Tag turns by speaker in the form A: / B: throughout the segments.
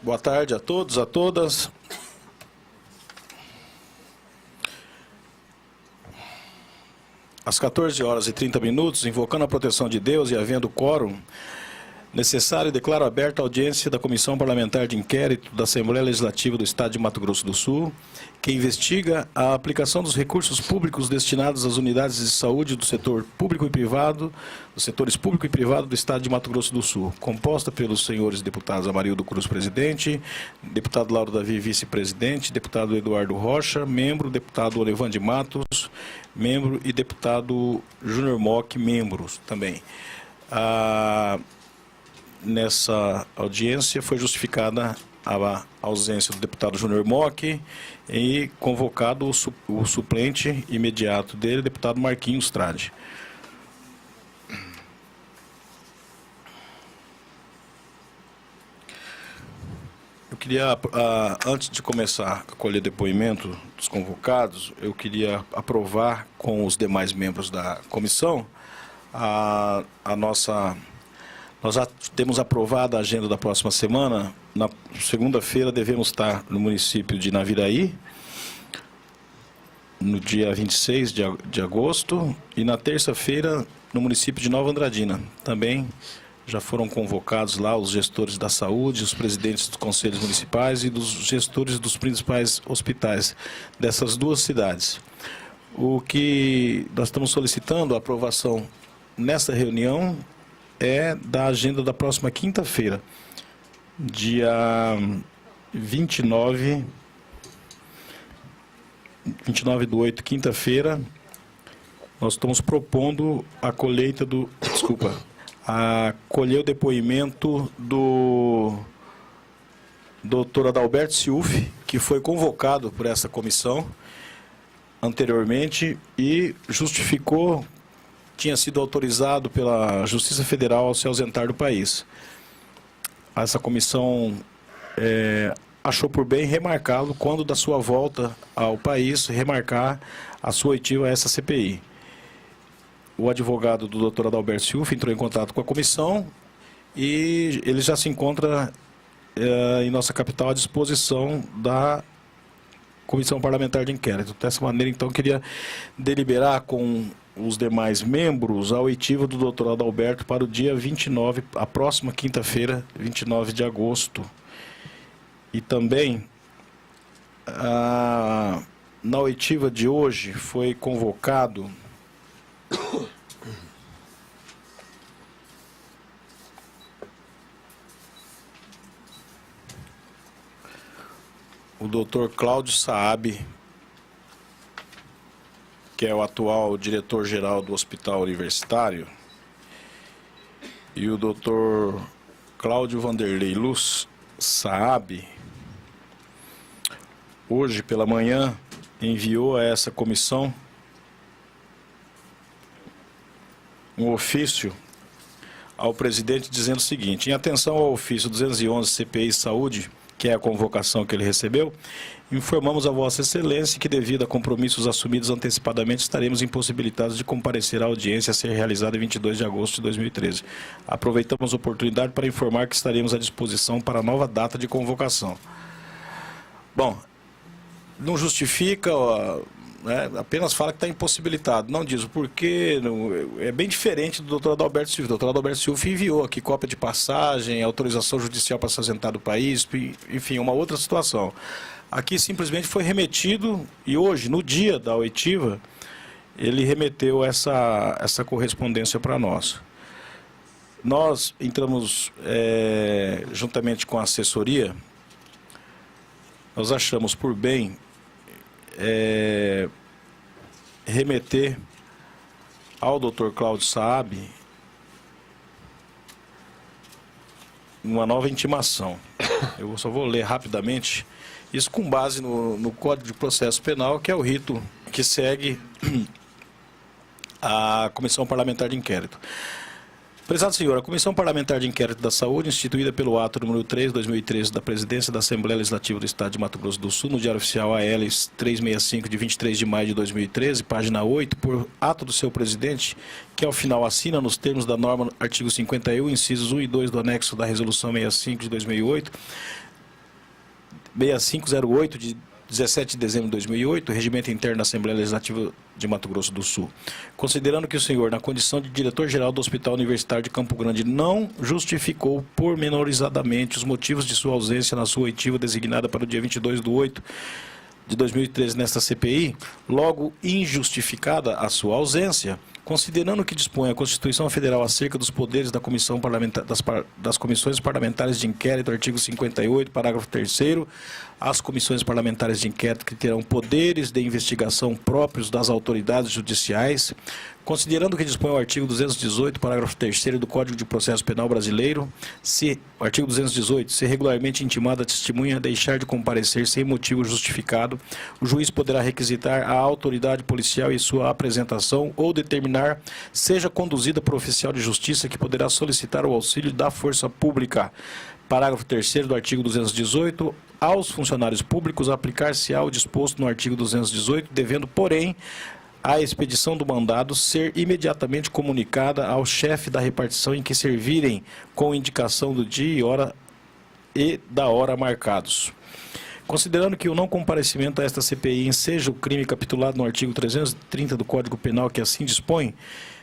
A: Boa tarde a todos, a todas. Às 14h30, invocando a proteção de Deus e havendo quórum necessário, declaro aberta a audiência da Comissão Parlamentar de Inquérito da Assembleia Legislativa do Estado de Mato Grosso do Sul, que investiga a aplicação dos recursos públicos destinados às unidades de saúde do setor público e privado, dos setores público e privado do Estado de Mato Grosso do Sul, composta pelos senhores deputados Amarildo Cruz, presidente, deputado Lauro Davi, vice-presidente, deputado Eduardo Rocha, membro, deputado Olevande Matos, membro, e deputado Júnior Mock, membros também. Nessa audiência foi justificada a ausência do deputado Júnior Mock e convocado o suplente imediato dele, deputado Marquinhos Trade. Eu queria, antes de começar a colher depoimento dos convocados, eu queria aprovar com os demais membros da comissão Nós já temos aprovado a agenda da próxima semana. Na segunda-feira devemos estar no município de Naviraí, no dia 26 de agosto, e na terça-feira no município de Nova Andradina. Também já foram convocados lá os gestores da saúde, os presidentes dos conselhos municipais e dos gestores dos principais hospitais dessas duas cidades. O que nós estamos solicitando a aprovação nessa reunião é da agenda da próxima quinta-feira, dia 29/8, quinta-feira. Nós estamos propondo a colheita colher o depoimento do Dr. Adalberto Ciuf, que foi convocado por essa comissão anteriormente e justificou, tinha sido autorizado pela Justiça Federal a se ausentar do país. Essa comissão achou por bem remarcá-lo quando da sua volta ao país, remarcar a sua oitiva a essa CPI. O advogado do Dr. Adalberto Ciuf entrou em contato com a comissão e ele já se encontra em nossa capital à disposição da Comissão Parlamentar de Inquérito. Dessa maneira, então, eu queria deliberar com os demais membros a oitiva do Dr. Adalberto para o dia 29, a próxima quinta-feira, 29 de agosto. E também, na oitiva de hoje, foi convocado o Dr. Cláudio Saab, que é o atual diretor-geral do Hospital Universitário, e o Dr. Cláudio Vanderlei Luz Saab, hoje pela manhã, enviou a essa comissão um ofício ao presidente dizendo o seguinte: em atenção ao ofício 211 CPI Saúde, que é a convocação que ele recebeu, informamos a Vossa Excelência que, devido a compromissos assumidos antecipadamente, estaremos impossibilitados de comparecer à audiência a ser realizada em 22 de agosto de 2013. Aproveitamos a oportunidade para informar que estaremos à disposição para a nova data de convocação. Bom, não justifica, apenas fala que está impossibilitado. Não diz o porquê, é bem diferente do Dr. Adalberto Ciuf. O Dr. Adalberto Ciuf enviou aqui cópia de passagem, autorização judicial para se ausentar do país, enfim, uma outra situação. Aqui simplesmente foi remetido, e hoje, no dia da oitiva, ele remeteu essa correspondência para nós. Nós entramos, juntamente com a assessoria, nós achamos por bem remeter ao Dr. Cláudio Saab uma nova intimação. Eu só vou ler rapidamente, isso com base no Código de Processo Penal, que é o rito que segue a Comissão Parlamentar de Inquérito. Prezado senhor, a Comissão Parlamentar de Inquérito da Saúde, instituída pelo ato número 3/2013 da Presidência da Assembleia Legislativa do Estado de Mato Grosso do Sul, no Diário Oficial AL 365, de 23 de maio de 2013, página 8, por ato do seu presidente, que ao final assina nos termos da norma artigo 51, incisos 1 e 2 do anexo da Resolução 65 de 2008, 6508 de 17 de dezembro de 2008, Regimento Interno da Assembleia Legislativa de Mato Grosso do Sul. Considerando que o senhor, na condição de diretor-geral do Hospital Universitário de Campo Grande, não justificou pormenorizadamente os motivos de sua ausência na sua oitiva designada para o dia 22/8 de 2013 nesta CPI, logo injustificada a sua ausência, considerando que dispõe a Constituição Federal acerca dos poderes da Comissão Parlamentar, das Comissões Parlamentares de Inquérito, artigo 58, parágrafo 3º, as comissões parlamentares de inquérito que terão poderes de investigação próprios das autoridades judiciais, considerando que dispõe o artigo 218, parágrafo 3º do Código de Processo Penal Brasileiro, o artigo 218, se regularmente intimada a testemunha a deixar de comparecer sem motivo justificado, o juiz poderá requisitar a autoridade policial e sua apresentação ou determinar seja conduzida por oficial de justiça que poderá solicitar o auxílio da força pública. Parágrafo 3º do artigo 218, aos funcionários públicos aplicar-se-á o disposto no artigo 218, devendo, porém, a expedição do mandado ser imediatamente comunicada ao chefe da repartição em que servirem, com indicação do dia e hora e da hora marcados. Considerando que o não comparecimento a esta CPI enseja o crime capitulado no artigo 330 do Código Penal, que assim dispõe,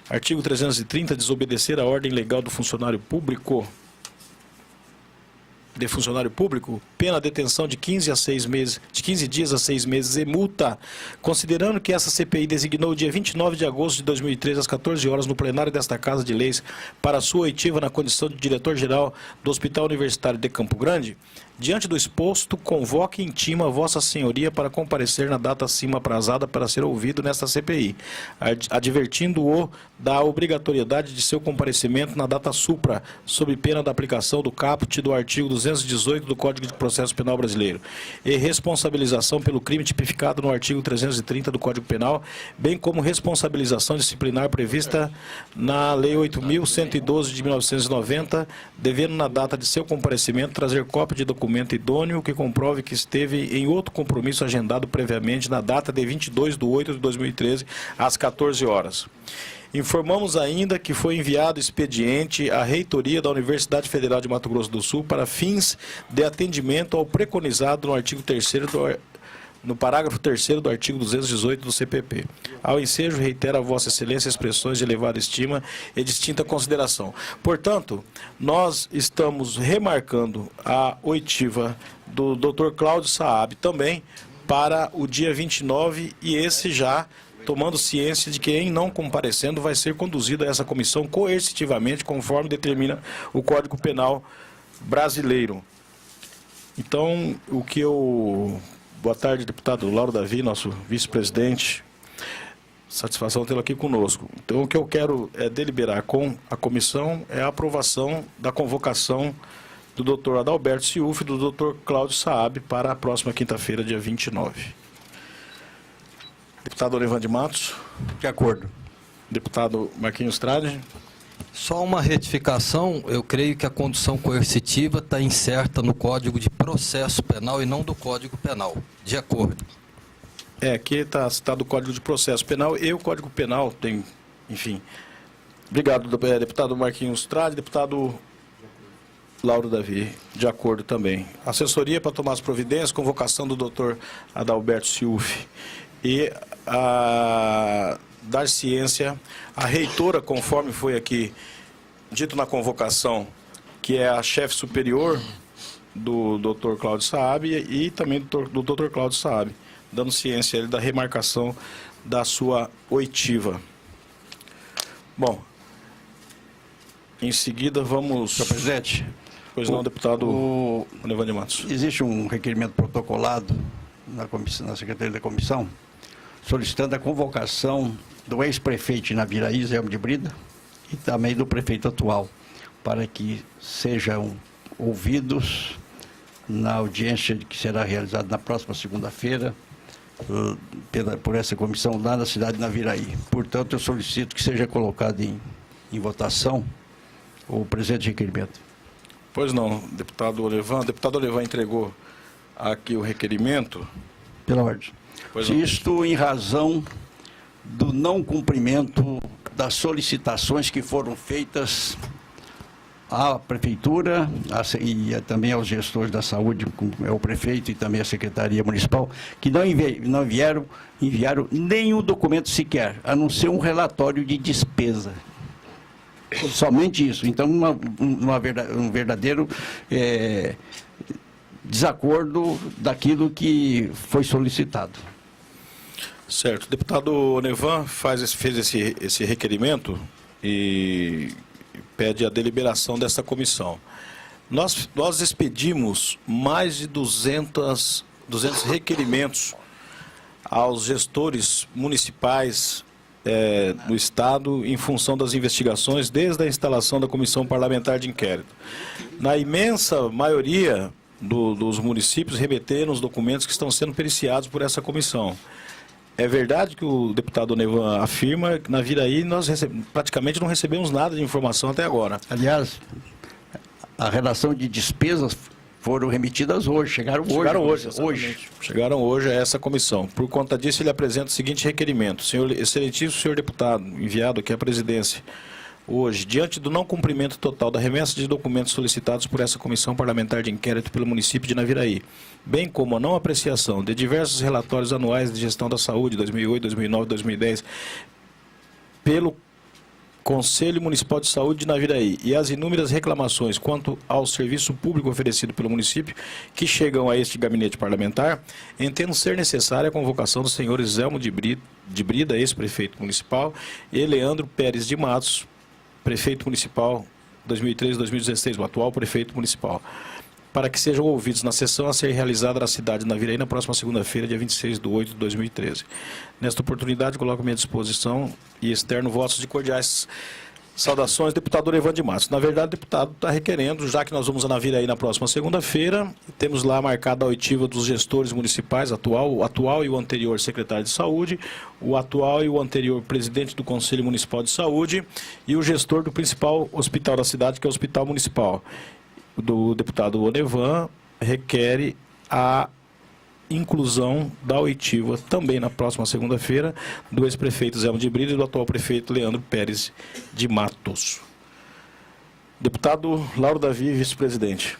A: artigo 330, desobedecer a ordem legal do funcionário público, pena detenção de 15 dias a 6 meses e multa. Considerando que essa CPI designou o dia 29 de agosto de 2013, às 14 horas, no plenário desta Casa de Leis, para sua oitiva na condição de diretor-geral do Hospital Universitário de Campo Grande, diante do exposto, convoca e intima Vossa Senhoria para comparecer na data acima aprazada para ser ouvido nesta CPI, advertindo-o da obrigatoriedade de seu comparecimento na data supra, sob pena da aplicação do caput do artigo 218 do Código de Processo Penal Brasileiro, e responsabilização pelo crime tipificado no artigo 330 do Código Penal, bem como responsabilização disciplinar prevista na Lei 8.112 de 1990, devendo na data de seu comparecimento trazer cópia de documento idôneo que comprove que esteve em outro compromisso agendado previamente na data de 22/8 de 2013, às 14 horas. Informamos ainda que foi enviado expediente à reitoria da Universidade Federal de Mato Grosso do Sul para fins de atendimento ao preconizado no artigo 3º no parágrafo 3º do artigo 218 do CPP. Ao ensejo, reitero a Vossa Excelência expressões de elevada estima e distinta consideração. Portanto, nós estamos remarcando a oitiva do Dr. Cláudio Saab também para o dia 29 e esse já tomando ciência de que, em não comparecendo, vai ser conduzida essa comissão coercitivamente, conforme determina o Código Penal brasileiro. Então, o que eu... Boa tarde, deputado Lauro Davi, nosso vice-presidente. Satisfação tê-lo aqui conosco. Então, o que eu quero deliberar com a comissão é a aprovação da convocação do Dr. Adalberto Ciufi e do Dr. Cláudio Saab para a próxima quinta-feira, dia 29. Deputado Orivan de Matos.
B: De acordo.
A: Deputado Marquinhos Trade.
C: Só uma retificação, eu creio que a condução coercitiva está incerta no Código de Processo Penal e não do Código Penal. De acordo.
A: Aqui está citado o Código de Processo Penal e o Código Penal tem, enfim. Obrigado, deputado Marquinhos Trade, deputado Lauro Davi, de acordo também. Assessoria para tomar as providências, convocação do doutor Adalberto Ciufi e dar ciência à reitora, conforme foi aqui dito na convocação, que é a chefe superior do Dr. Cláudio Saab e também do Dr. Cláudio Saab, dando ciência da remarcação da sua oitiva. Bom, em seguida vamos...
B: Senhor presidente,
A: pois não, deputado Orivan de Matos.
B: Existe um requerimento protocolado na Secretaria da Comissão, solicitando a convocação do ex-prefeito de Naviraí, Zé de Brida, e também do prefeito atual, para que sejam ouvidos na audiência que será realizada na próxima segunda-feira por essa comissão lá na cidade de Naviraí. Portanto, eu solicito que seja colocado em votação o presente requerimento.
A: Pois não, deputado Olevan. Deputado Olevan entregou aqui o requerimento.
B: Pela ordem.
A: Pois não.
B: Isto em razão do não cumprimento das solicitações que foram feitas à Prefeitura e também aos gestores da saúde, o prefeito e também a Secretaria Municipal, que não enviaram nenhum documento sequer, a não ser um relatório de despesa. Somente isso. Então, um verdadeiro desacordo daquilo que foi solicitado.
A: Certo. O deputado Onevan fez esse requerimento e pede a deliberação dessa comissão. Nós expedimos mais de 200 requerimentos aos gestores municipais no Estado em função das investigações desde a instalação da Comissão Parlamentar de Inquérito. Na imensa maioria dos municípios remeteram os documentos que estão sendo periciados por essa comissão. É verdade que o deputado Onevan afirma que na Viraí nós praticamente não recebemos nada de informação até agora.
B: Aliás, a relação de despesas foram remetidas hoje, chegaram hoje.
A: Chegaram hoje a essa comissão. Por conta disso, ele apresenta o seguinte requerimento. Excelentíssimo senhor deputado, enviado aqui à presidência, hoje, diante do não cumprimento total da remessa de documentos solicitados por essa Comissão Parlamentar de Inquérito pelo município de Naviraí, bem como a não apreciação de diversos relatórios anuais de gestão da saúde, 2008, 2009 e 2010, pelo Conselho Municipal de Saúde de Naviraí e as inúmeras reclamações quanto ao serviço público oferecido pelo município que chegam a este gabinete parlamentar, entendo ser necessária a convocação dos senhores Zelmo de Brida, ex-prefeito municipal, e Leandro Pérez de Matos, prefeito municipal 2013-2016, o atual prefeito municipal, para que sejam ouvidos na sessão a ser realizada na cidade de Naviraí na próxima segunda-feira, dia 26/8/2013. Nesta oportunidade, coloco à minha disposição e externo votos de cordiais saudações, deputado Onevan de Matos. Na verdade, o deputado está requerendo, já que nós vamos a Naviraí na próxima segunda-feira, temos lá marcada a oitiva dos gestores municipais, o atual e o anterior secretário de saúde, o atual e o anterior presidente do Conselho Municipal de Saúde e o gestor do principal hospital da cidade, que é o Hospital Municipal. Do deputado Onevan requer a inclusão da oitiva também na próxima segunda-feira do ex-prefeito Zelmo de Brida e do atual prefeito Leandro Pérez de Matos. Deputado Lauro Davi, vice-presidente.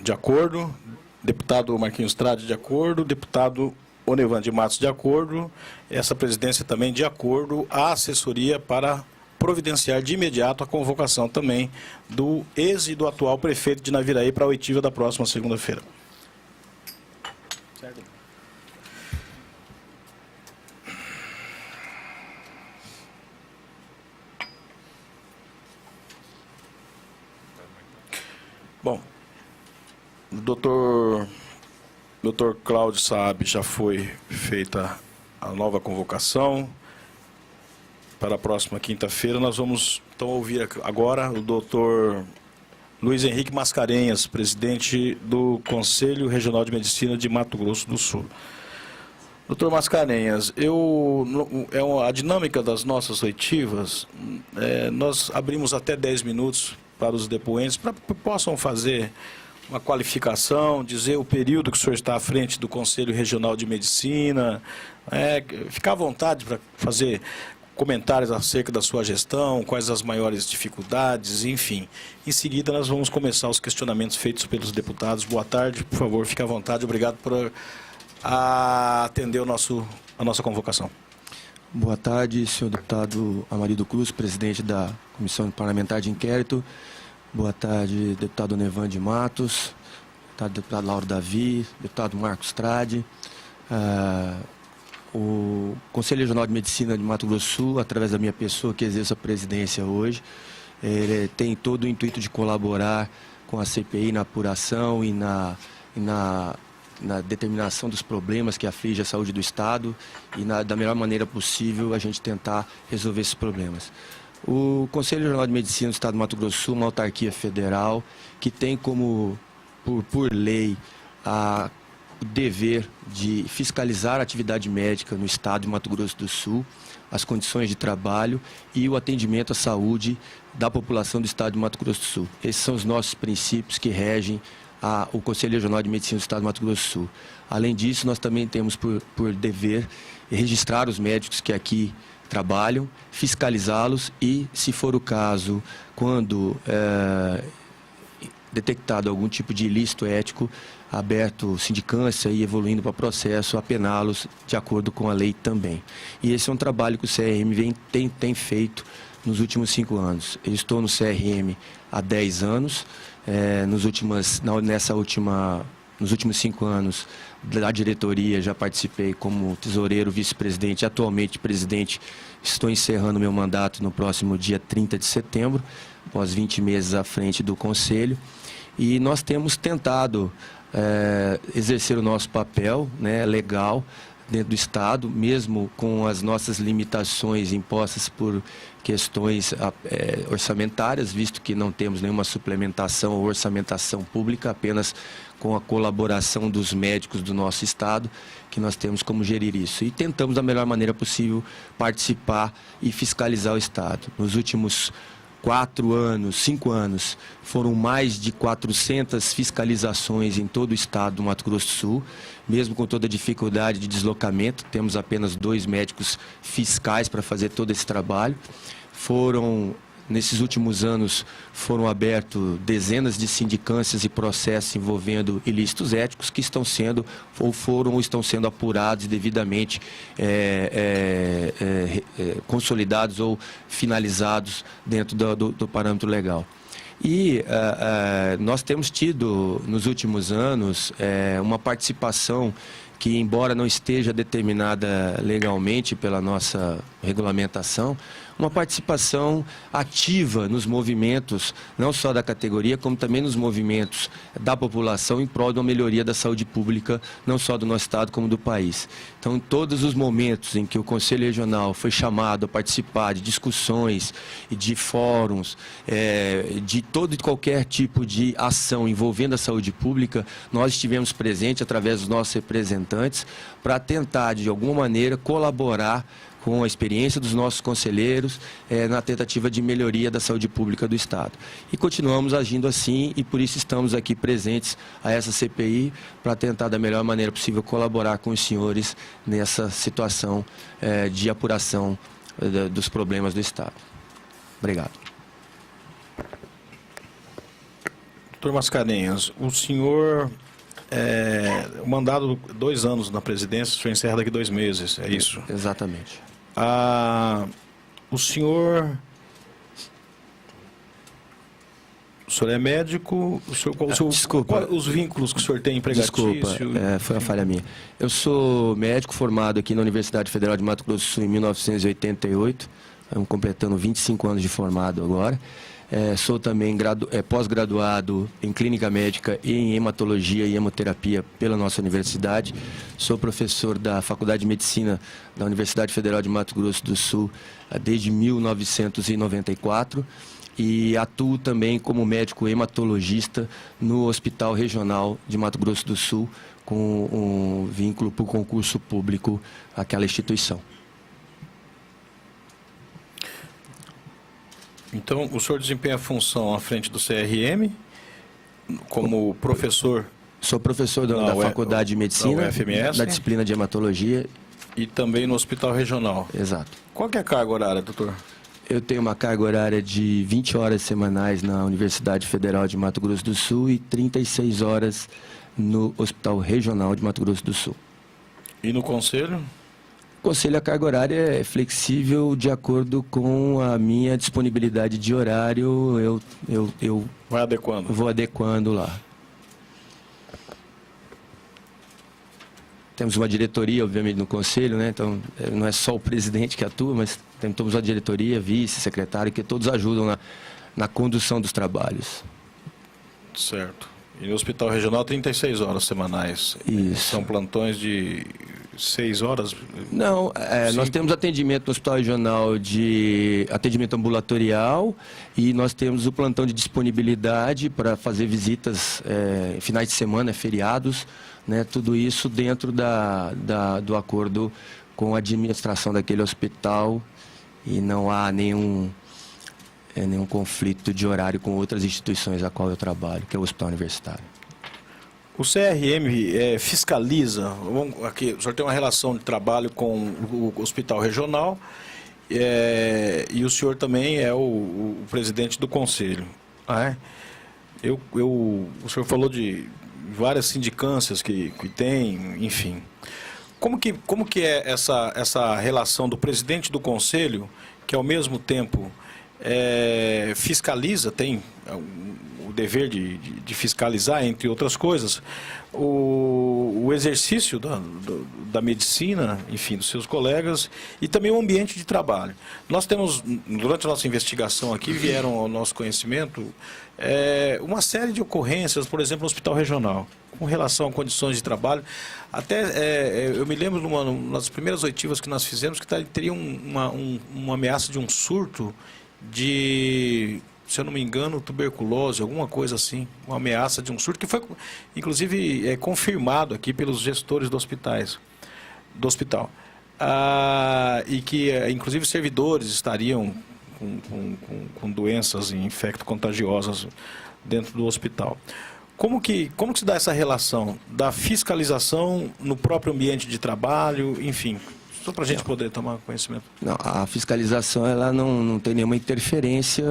A: De acordo. Deputado Marquinhos Trade, de acordo. Deputado Onevan de Matos, de acordo. Essa presidência também de acordo. A assessoria para providenciar de imediato a convocação também do ex e do atual prefeito de Naviraí para a oitiva da próxima segunda-feira. Certo. Bom, o doutor Cláudio Saab já foi feita a nova convocação. Para a próxima quinta-feira, nós vamos então ouvir agora o doutor Luiz Henrique Mascarenhas, presidente do Conselho Regional de Medicina de Mato Grosso do Sul. Doutor Mascarenhas, a dinâmica das nossas oitivas, nós abrimos até 10 minutos para os depoentes, para que possam fazer uma qualificação, dizer o período que o senhor está à frente do Conselho Regional de Medicina, ficar à vontade para fazer comentários acerca da sua gestão, quais as maiores dificuldades, enfim. Em seguida, nós vamos começar os questionamentos feitos pelos deputados. Boa tarde, por favor, fique à vontade. Obrigado por atender a nossa convocação.
D: Boa tarde, senhor deputado Amarildo Cruz, presidente da Comissão Parlamentar de Inquérito. Boa tarde, deputado Onevan de Matos, deputado Lauro Davi, deputado Marcos Trade. O Conselho Regional de Medicina de Mato Grosso do Sul, através da minha pessoa que exerço a presidência hoje, tem todo o intuito de colaborar com a CPI na apuração e na determinação dos problemas que afligem a saúde do Estado e da melhor maneira possível a gente tentar resolver esses problemas. O Conselho Regional de Medicina do Estado do Mato Grosso do Sul, uma autarquia federal que tem como, por lei, a o dever de fiscalizar a atividade médica no estado de Mato Grosso do Sul, as condições de trabalho e o atendimento à saúde da população do estado de Mato Grosso do Sul. Esses são os nossos princípios que regem o Conselho Regional de Medicina do estado de Mato Grosso do Sul. Além disso, nós também temos por dever registrar os médicos que aqui trabalham, fiscalizá-los e, se for o caso, quando detectado algum tipo de ilícito ético, aberto sindicância e evoluindo para processo, apená-los de acordo com a lei também. E esse é um trabalho que o CRM tem feito nos últimos 5 anos. Eu estou no CRM há 10 anos, nos últimos 5 anos da diretoria já participei como tesoureiro, vice-presidente, atualmente presidente. Estou encerrando meu mandato no próximo dia 30 de setembro, após 20 meses à frente do Conselho. E nós temos tentado exercer o nosso papel, né, legal dentro do Estado, mesmo com as nossas limitações impostas por questões orçamentárias, visto que não temos nenhuma suplementação ou orçamentação pública, apenas com a colaboração dos médicos do nosso Estado, que nós temos como gerir isso. E tentamos, da melhor maneira possível, participar e fiscalizar o Estado. Nos últimos 5 anos, foram mais de 400 fiscalizações em todo o estado do Mato Grosso do Sul, mesmo com toda a dificuldade de deslocamento, temos apenas 2 médicos fiscais para fazer todo esse trabalho. Nesses últimos anos, foram abertos dezenas de sindicâncias e processos envolvendo ilícitos éticos que estão sendo apurados e devidamente consolidados ou finalizados dentro do parâmetro legal. E nós temos tido, nos últimos anos, uma participação que, embora não esteja determinada legalmente pela nossa regulamentação, uma participação ativa nos movimentos, não só da categoria, como também nos movimentos da população em prol de uma melhoria da saúde pública, não só do nosso estado, como do país. Então, em todos os momentos em que o Conselho Regional foi chamado a participar de discussões e de fóruns, de todo e qualquer tipo de ação envolvendo a saúde pública, nós estivemos presentes através dos nossos representantes para tentar, de alguma maneira, colaborar com a experiência dos nossos conselheiros na tentativa de melhoria da saúde pública do Estado. E continuamos agindo assim e por isso estamos aqui presentes a essa CPI para tentar da melhor maneira possível colaborar com os senhores nessa situação de apuração dos problemas do Estado. Obrigado.
A: Doutor Mascarenhas, o senhor, o mandado 2 anos na presidência, o senhor encerra daqui 2 meses, é isso?
D: Exatamente.
A: O senhor é médico?
D: Desculpa.
A: Os vínculos que o senhor tem empregatício?
D: Desculpa, foi uma falha minha. Eu sou médico formado aqui na Universidade Federal de Mato Grosso do Sul em 1988, estamos completando 25 anos de formado agora. Sou também pós-graduado em clínica médica e em hematologia e hemoterapia pela nossa universidade. Sou professor da Faculdade de Medicina da Universidade Federal de Mato Grosso do Sul desde 1994 e atuo também como médico hematologista no Hospital Regional de Mato Grosso do Sul com um vínculo por concurso público àquela instituição.
A: Então, o senhor desempenha a função à frente do CRM, como professor?
D: Sou professor da Faculdade de Medicina, da disciplina de hematologia.
A: E também no Hospital Regional?
D: Exato.
A: Qual que é a carga horária, doutor?
D: Eu tenho uma carga horária de 20 horas semanais na Universidade Federal de Mato Grosso do Sul e 36 horas no Hospital Regional de Mato Grosso do Sul.
A: E no Conselho?
D: O Conselho, a carga horária é flexível de acordo com a minha disponibilidade de horário, eu
A: vai adequando.
D: Vou adequando lá. Temos uma diretoria, obviamente, no Conselho, né? Então, não é só o presidente que atua, mas temos uma diretoria, vice, secretário, que todos ajudam na condução dos trabalhos.
A: Certo. E no Hospital Regional, 36 horas semanais.
D: Isso.
A: São plantões de 6 horas?
D: Não, nós temos atendimento no Hospital Regional de atendimento ambulatorial e nós temos o plantão de disponibilidade para fazer visitas em finais de semana, feriados, né, tudo isso dentro do acordo com a administração daquele hospital e não há nenhum conflito de horário com outras instituições a qual eu trabalho, que é o Hospital Universitário.
A: O CRM fiscaliza, aqui, o senhor tem uma relação de trabalho com o Hospital Regional e o senhor também é o presidente do conselho. Ah, é? O senhor falou de várias sindicâncias que tem, enfim. Como que é essa relação do presidente do conselho, que ao mesmo tempo fiscaliza, tem o dever de fiscalizar, entre outras coisas, o exercício da medicina, enfim, dos seus colegas, e também o ambiente de trabalho. Nós temos, durante a nossa investigação aqui, vieram ao nosso conhecimento uma série de ocorrências, por exemplo, no Hospital Regional, com relação a condições de trabalho. Até, eu me lembro, numa das primeiras oitivas que nós fizemos, que teria uma ameaça de um surto de, se eu não me engano, tuberculose, alguma coisa assim, uma ameaça de um surto, que foi, inclusive, confirmado aqui pelos gestores do hospital. E que, inclusive, servidores estariam com doenças infecto-contagiosas dentro do hospital. Como que se dá essa relação da fiscalização no próprio ambiente de trabalho, enfim, só para a gente poder tomar conhecimento?
D: Não, a fiscalização ela não tem nenhuma interferência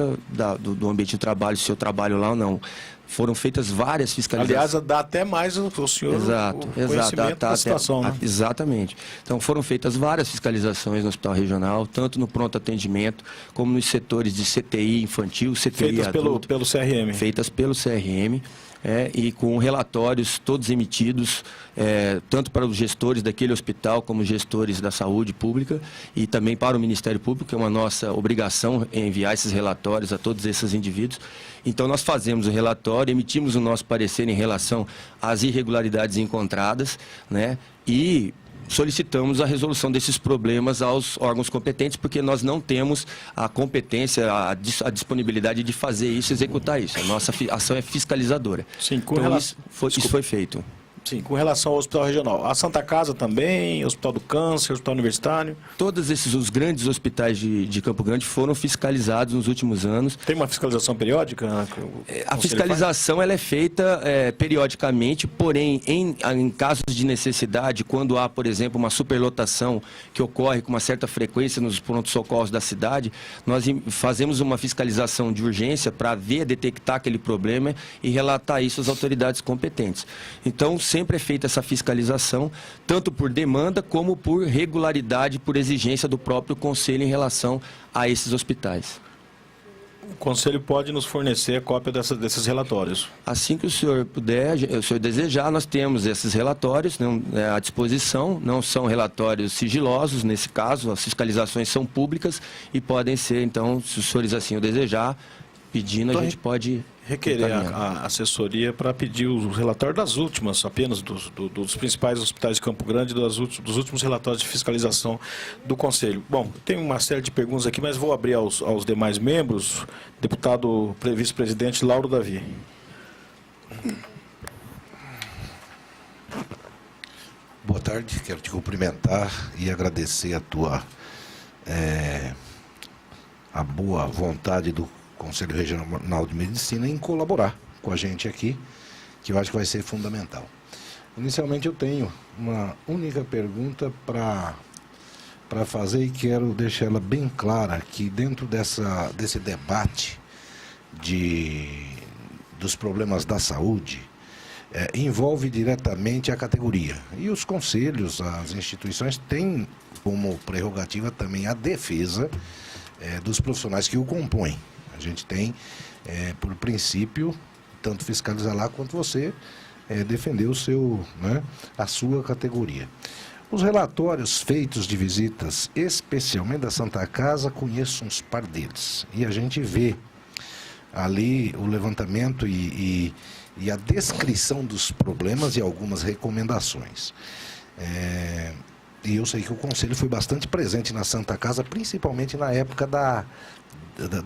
D: do ambiente de trabalho, se eu trabalho lá ou não. Foram feitas várias fiscalizações.
A: Aliás, dá até mais o senhor o conhecimento da situação, né?
D: Exatamente. Então, foram feitas várias fiscalizações no Hospital Regional, tanto no pronto atendimento, como nos setores de CTI infantil, CTI
A: feitas
D: adulto.
A: Pelo CRM.
D: Feitas pelo CRM. E com relatórios todos emitidos, tanto para os gestores daquele hospital, como gestores da saúde pública, e também para o Ministério Público, que é uma nossa obrigação enviar esses relatórios a todos esses indivíduos. Então, nós fazemos o relatório, emitimos o nosso parecer em relação às irregularidades encontradas, né, e solicitamos a resolução desses problemas aos órgãos competentes, porque nós não temos a competência, a disponibilidade de fazer isso, executar isso. A nossa ação é fiscalizadora.
A: Sim,
D: então, isso foi feito.
A: Sim, com relação ao Hospital Regional. A Santa Casa também, Hospital do Câncer, Hospital Universitário.
D: Todos os grandes hospitais de Campo Grande foram fiscalizados nos últimos anos.
A: Tem uma fiscalização periódica?
D: A fiscalização ela é feita periodicamente, porém, em casos de necessidade, quando há, por exemplo, uma superlotação que ocorre com uma certa frequência nos pronto-socorros da cidade, nós fazemos uma fiscalização de urgência para detectar aquele problema e relatar isso às autoridades competentes. Então, sempre é feita essa fiscalização, tanto por demanda como por regularidade, por exigência do próprio Conselho em relação a esses hospitais.
A: O Conselho pode nos fornecer a cópia desses relatórios?
D: Assim que o senhor puder, o senhor desejar, nós temos esses relatórios à disposição, não são relatórios sigilosos, nesse caso, as fiscalizações são públicas e podem ser, então, se os senhores assim o desejar, pedindo, então, a gente pode
A: requerer a assessoria para pedir o relatório das últimas, apenas dos principais hospitais de Campo Grande, dos últimos relatórios de fiscalização do Conselho. Bom, tem uma série de perguntas aqui, mas vou abrir aos demais membros. Deputado vice-presidente Lauro Davi.
E: Boa tarde, quero te cumprimentar e agradecer a boa vontade do Conselho Regional de Medicina em colaborar com a gente aqui, que eu acho que vai ser fundamental. Inicialmente eu tenho uma única pergunta para fazer e quero deixar ela bem clara que dentro desse debate dos problemas da saúde, envolve diretamente a categoria. E os conselhos, as instituições têm como prerrogativa também a defesa dos profissionais que o compõem. A gente tem, por princípio, tanto fiscalizar lá quanto você defender a sua categoria. Os relatórios feitos de visitas, especialmente da Santa Casa, conheço uns par deles. E a gente vê ali o levantamento e a descrição dos problemas e algumas recomendações. e eu sei que o Conselho foi bastante presente na Santa Casa, principalmente na época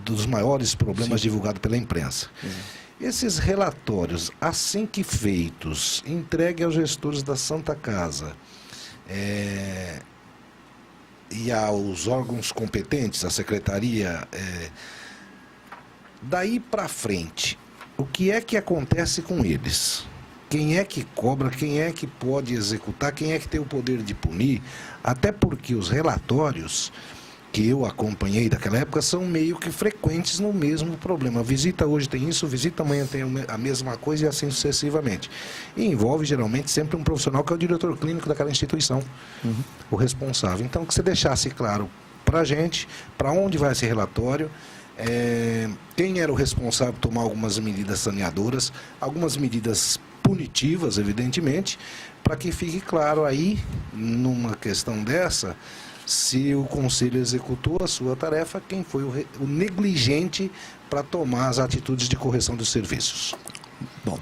E: dos maiores problemas divulgados pela imprensa. Esses relatórios, assim que feitos, entregue aos gestores da Santa Casa e aos órgãos competentes, a secretaria, daí para frente, o que é que acontece com eles? Quem é que cobra, quem é que pode executar, quem é que tem o poder de punir? Até porque os relatórios que eu acompanhei daquela época são meio que frequentes no mesmo problema. Visita hoje tem isso, visita amanhã tem a mesma coisa e assim sucessivamente. E envolve geralmente sempre um profissional que é o diretor clínico daquela instituição, o responsável. Então, que você deixasse claro para a gente, para onde vai esse relatório, quem era o responsável por tomar algumas medidas saneadoras, algumas medidas punitivas, evidentemente, para que fique claro aí, numa questão dessa, se o Conselho executou a sua tarefa, quem foi o negligente para tomar as atitudes de correção dos serviços.
D: Bom,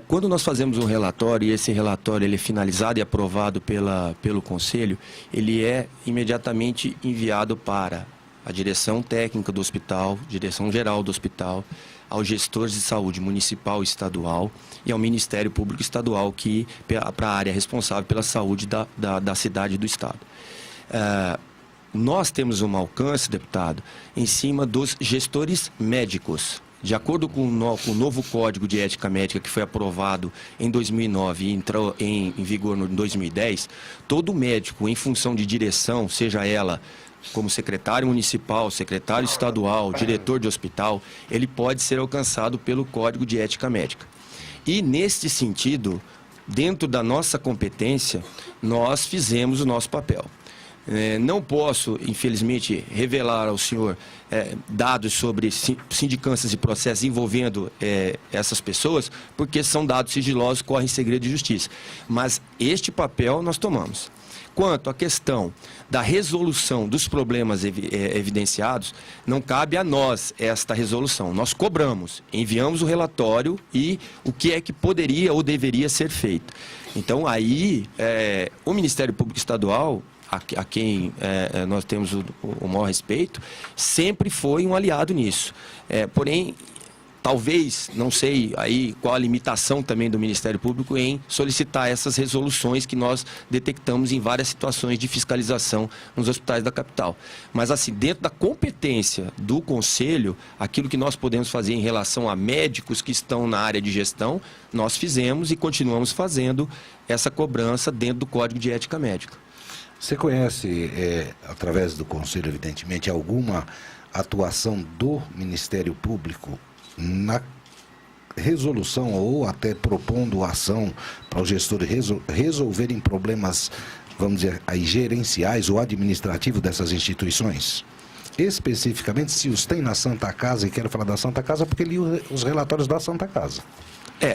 D: quando nós fazemos um relatório, e esse relatório ele é finalizado e aprovado pelo Conselho, ele é imediatamente enviado para a direção técnica do hospital, direção geral do hospital, aos gestores de saúde municipal e estadual e ao Ministério Público Estadual, que para a área responsável pela saúde da cidade e do estado. Nós temos um alcance, deputado, em cima dos gestores médicos. De acordo com o novo Código de Ética Médica que foi aprovado em 2009 e entrou em vigor em 2010, todo médico em função de direção, seja ela como secretário municipal, secretário estadual, diretor de hospital, ele pode ser alcançado pelo Código de Ética Médica. E, neste sentido, dentro da nossa competência, nós fizemos o nosso papel. Não posso, infelizmente, revelar ao senhor dados sobre sindicâncias e processos envolvendo essas pessoas, porque são dados sigilosos, correm segredo de justiça. Mas este papel nós tomamos. Quanto à questão da resolução dos problemas evidenciados, não cabe a nós esta resolução. Nós cobramos, enviamos o relatório e o que é que poderia ou deveria ser feito. Então, aí, o Ministério Público Estadual, a quem nós temos o maior respeito, sempre foi um aliado nisso. Porém, talvez, não sei aí qual a limitação também do Ministério Público em solicitar essas resoluções que nós detectamos em várias situações de fiscalização nos hospitais da capital. Mas assim, dentro da competência do Conselho, aquilo que nós podemos fazer em relação a médicos que estão na área de gestão, nós fizemos e continuamos fazendo essa cobrança dentro do Código de Ética Médica.
E: Você conhece, através do Conselho, evidentemente, alguma atuação do Ministério Público na resolução ou até propondo ação para os gestores resolverem problemas, vamos dizer, aí, gerenciais ou administrativos dessas instituições? Especificamente, se os tem na Santa Casa, e quero falar da Santa Casa porque li os relatórios da Santa Casa.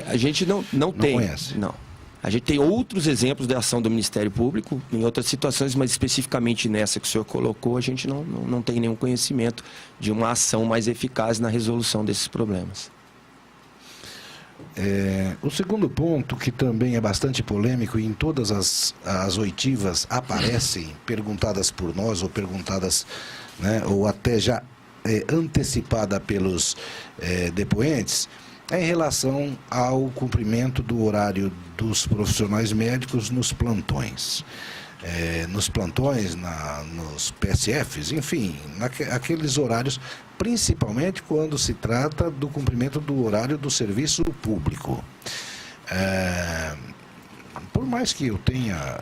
D: A gente não tem.
E: Conhece?
D: Não. A gente tem outros exemplos de ação do Ministério Público em outras situações, mas especificamente nessa que o senhor colocou, a gente não tem nenhum conhecimento de uma ação mais eficaz na resolução desses problemas.
E: O segundo ponto, que também é bastante polêmico e em todas as oitivas aparecem perguntadas por nós ou perguntadas, né, ou até já antecipada pelos depoentes, é em relação ao cumprimento do horário dos profissionais médicos nos plantões. Nos plantões, nos PSFs, enfim, aqueles horários, principalmente quando se trata do cumprimento do horário do serviço público. Por mais que eu tenha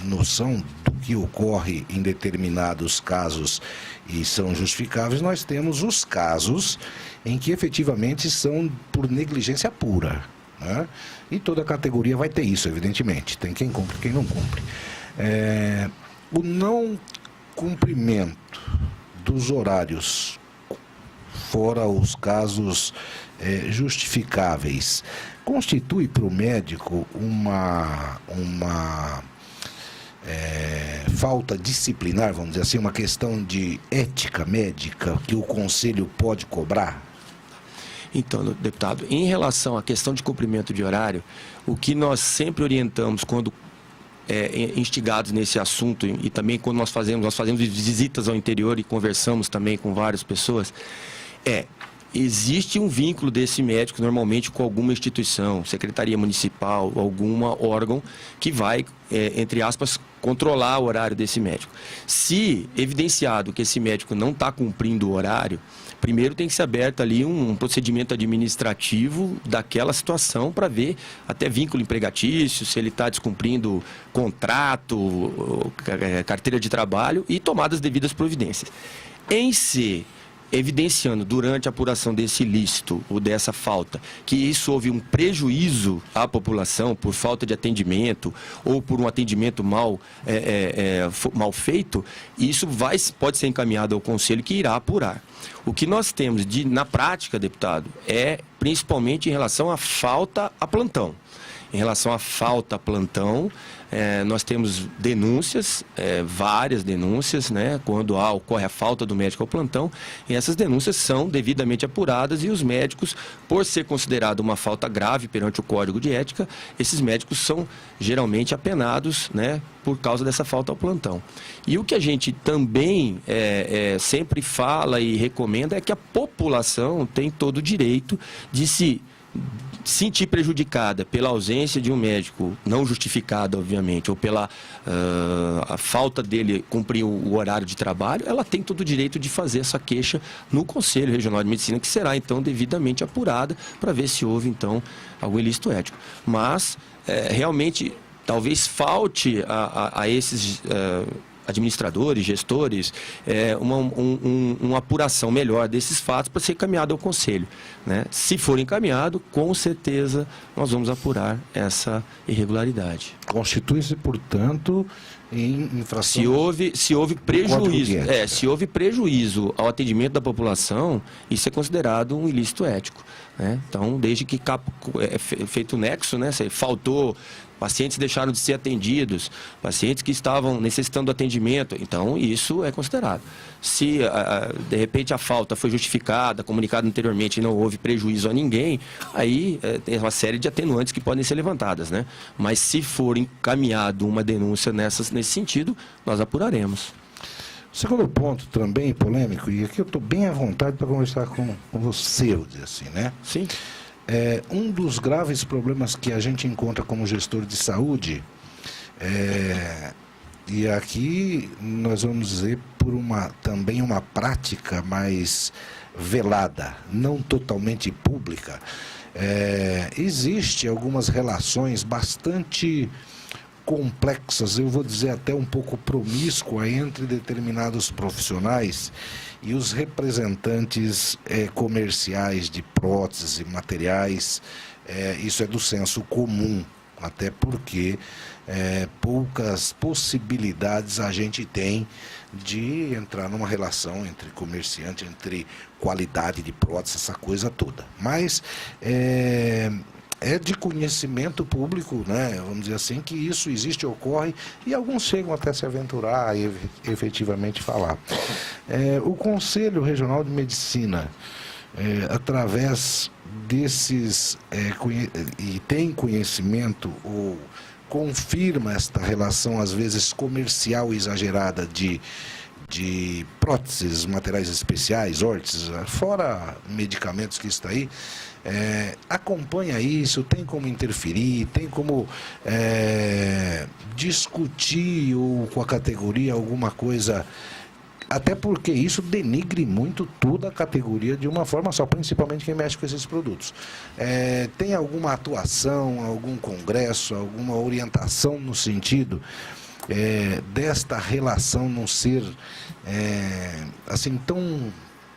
E: noção do que ocorre em determinados casos e são justificáveis, nós temos os casos em que efetivamente são por negligência pura, né? E toda categoria vai ter isso, evidentemente. Tem quem cumpre e quem não cumpre. O não cumprimento dos horários, fora os casos justificáveis, constitui para o médico uma falta disciplinar, vamos dizer assim, uma questão de ética médica que o Conselho pode cobrar?
D: Então, deputado, em relação à questão de cumprimento de horário, o que nós sempre orientamos quando instigados nesse assunto, e também quando nós fazemos visitas ao interior e conversamos também com várias pessoas, existe um vínculo desse médico normalmente com alguma instituição, secretaria municipal, algum órgão que vai, entre aspas, controlar o horário desse médico. Se evidenciado que esse médico não está cumprindo o horário, primeiro tem que ser aberto ali um procedimento administrativo daquela situação para ver até vínculo empregatício, se ele está descumprindo contrato, carteira de trabalho e tomar as devidas providências. Em si, evidenciando durante a apuração desse ilícito ou dessa falta que isso houve um prejuízo à população por falta de atendimento ou por um atendimento mal feito, isso pode ser encaminhado ao Conselho, que irá apurar. O que nós temos na prática, deputado, é principalmente em relação à falta a plantão. Em relação à falta a plantão, nós temos denúncias, várias denúncias, né, quando ocorre a falta do médico ao plantão, e essas denúncias são devidamente apuradas, e os médicos, por ser considerado uma falta grave perante o Código de Ética, esses médicos são geralmente apenados, né, por causa dessa falta ao plantão. E o que a gente também sempre fala e recomenda é que a população tem todo o direito de se sentir prejudicada pela ausência de um médico não justificado, obviamente, ou pela a falta dele cumprir o horário de trabalho, ela tem todo o direito de fazer essa queixa no Conselho Regional de Medicina, que será então devidamente apurada para ver se houve então algum ilícito ético. Mas realmente talvez falte a esses administradores, gestores, uma apuração melhor desses fatos para ser encaminhado ao Conselho, né? Se for encaminhado, com certeza nós vamos apurar essa irregularidade.
E: Constitui-se, portanto, em infração...
D: Se houve prejuízo, se houve prejuízo ao atendimento da população, isso é considerado um ilícito ético, né? Então, desde que é feito o nexo, né? Se faltou, pacientes deixaram de ser atendidos, pacientes que estavam necessitando atendimento, então isso é considerado. Se, de repente, a falta foi justificada, comunicada anteriormente e não houve prejuízo a ninguém, aí tem uma série de atenuantes que podem ser levantadas, né? Mas se for encaminhado uma denúncia nesse sentido, nós apuraremos.
E: Segundo ponto também polêmico, e aqui eu estou bem à vontade para conversar com você, eu dizer assim, né?
D: Sim.
E: Um dos graves problemas que a gente encontra como gestor de saúde, e aqui nós vamos dizer por também uma prática mais velada, não totalmente pública, existe algumas relações bastante complexas, eu vou dizer até um pouco promíscua, entre determinados profissionais e os representantes comerciais de próteses e materiais. Isso é do senso comum, até porque poucas possibilidades a gente tem de entrar numa relação entre comerciante, entre qualidade de prótese, essa coisa toda. Mas é de conhecimento público, né? Vamos dizer assim, que isso existe, ocorre, e alguns chegam até se aventurar e efetivamente falar. O Conselho Regional de Medicina, através desses, e tem conhecimento ou confirma esta relação, às vezes comercial exagerada de próteses, materiais especiais, órteses, fora medicamentos que está aí, acompanha isso, tem como interferir, tem como discutir com a categoria alguma coisa, até porque isso denigre muito toda a categoria de uma forma só, principalmente quem mexe com esses produtos. Tem alguma atuação, algum congresso, alguma orientação no sentido desta relação não ser assim tão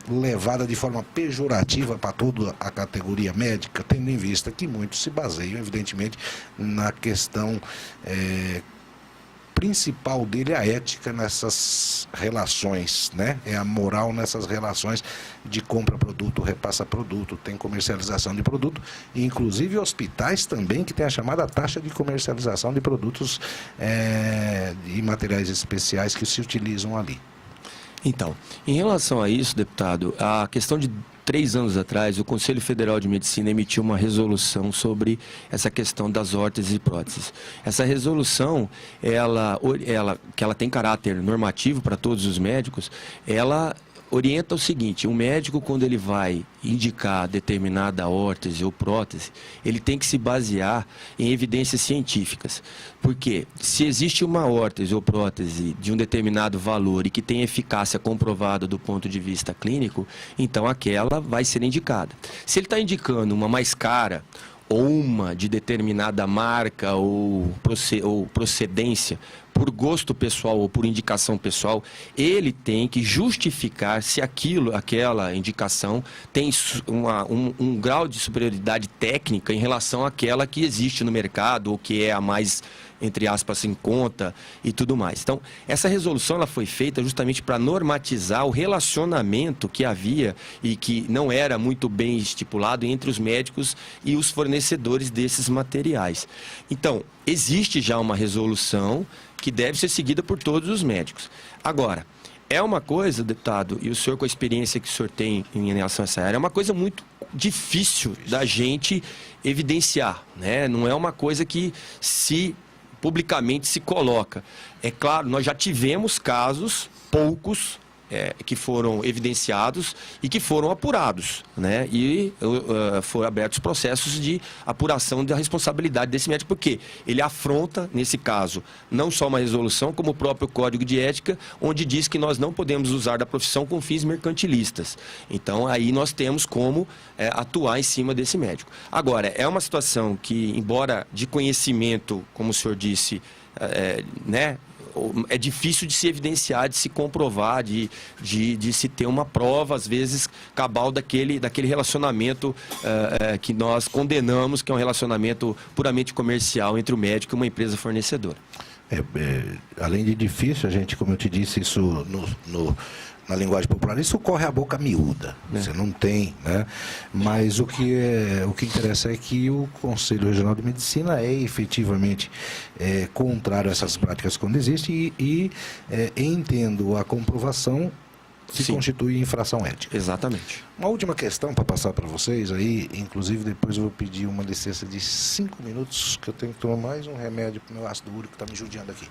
E: levada de forma pejorativa para toda a categoria médica, tendo em vista que muitos se baseiam, evidentemente, na questão principal dele, a ética nessas relações, né? É a moral nessas relações de compra-produto, repassa-produto, tem comercialização de produto, e inclusive hospitais também que tem a chamada taxa de comercialização de produtos e materiais especiais que se utilizam ali.
D: Então, em relação a isso, deputado, a questão de 3 anos atrás, o Conselho Federal de Medicina emitiu uma resolução sobre essa questão das órteses e próteses. Essa resolução, que ela tem caráter normativo para todos os médicos, ela orienta o seguinte: o médico, quando ele vai indicar determinada órtese ou prótese, ele tem que se basear em evidências científicas. Porque se existe uma órtese ou prótese de um determinado valor e que tem eficácia comprovada do ponto de vista clínico, então aquela vai ser indicada. Se ele está indicando uma mais cara, ou uma de determinada marca ou procedência, por gosto pessoal ou por indicação pessoal, ele tem que justificar se aquela indicação tem um grau de superioridade técnica em relação àquela que existe no mercado ou que é a mais, entre aspas, em conta e tudo mais. Então, essa resolução ela foi feita justamente para normatizar o relacionamento que havia e que não era muito bem estipulado entre os médicos e os fornecedores desses materiais. Então, existe já uma resolução que deve ser seguida por todos os médicos. Agora, é uma coisa, deputado, e o senhor com a experiência que o senhor tem em relação a essa área, é uma coisa muito difícil da gente evidenciar, né? Não é uma coisa que publicamente se coloca. É claro, nós já tivemos casos, poucos, que foram evidenciados e que foram apurados, né? E foram abertos processos de apuração da responsabilidade desse médico, porque ele afronta, nesse caso, não só uma resolução, como o próprio Código de Ética, onde diz que nós não podemos usar da profissão com fins mercantilistas. Então, aí nós temos como atuar em cima desse médico. Agora, é uma situação que, embora de conhecimento, como o senhor disse, né? É difícil de se evidenciar, de se comprovar, de se ter uma prova, às vezes, cabal daquele relacionamento que nós condenamos, que é um relacionamento puramente comercial entre o médico e uma empresa fornecedora.
E: Além de difícil, a gente, como eu te disse, isso na linguagem popular, isso corre a boca miúda, você não tem, né? Mas o que interessa é que o Conselho Regional de Medicina é efetivamente contrário a essas práticas quando existe e entendo a comprovação se
D: Sim.
E: Constitui infração ética.
D: Exatamente.
E: Uma última questão para passar para vocês aí, inclusive depois eu vou pedir uma licença de 5 minutos, que eu tenho que tomar mais um remédio para o meu ácido úrico que está me judiando aqui.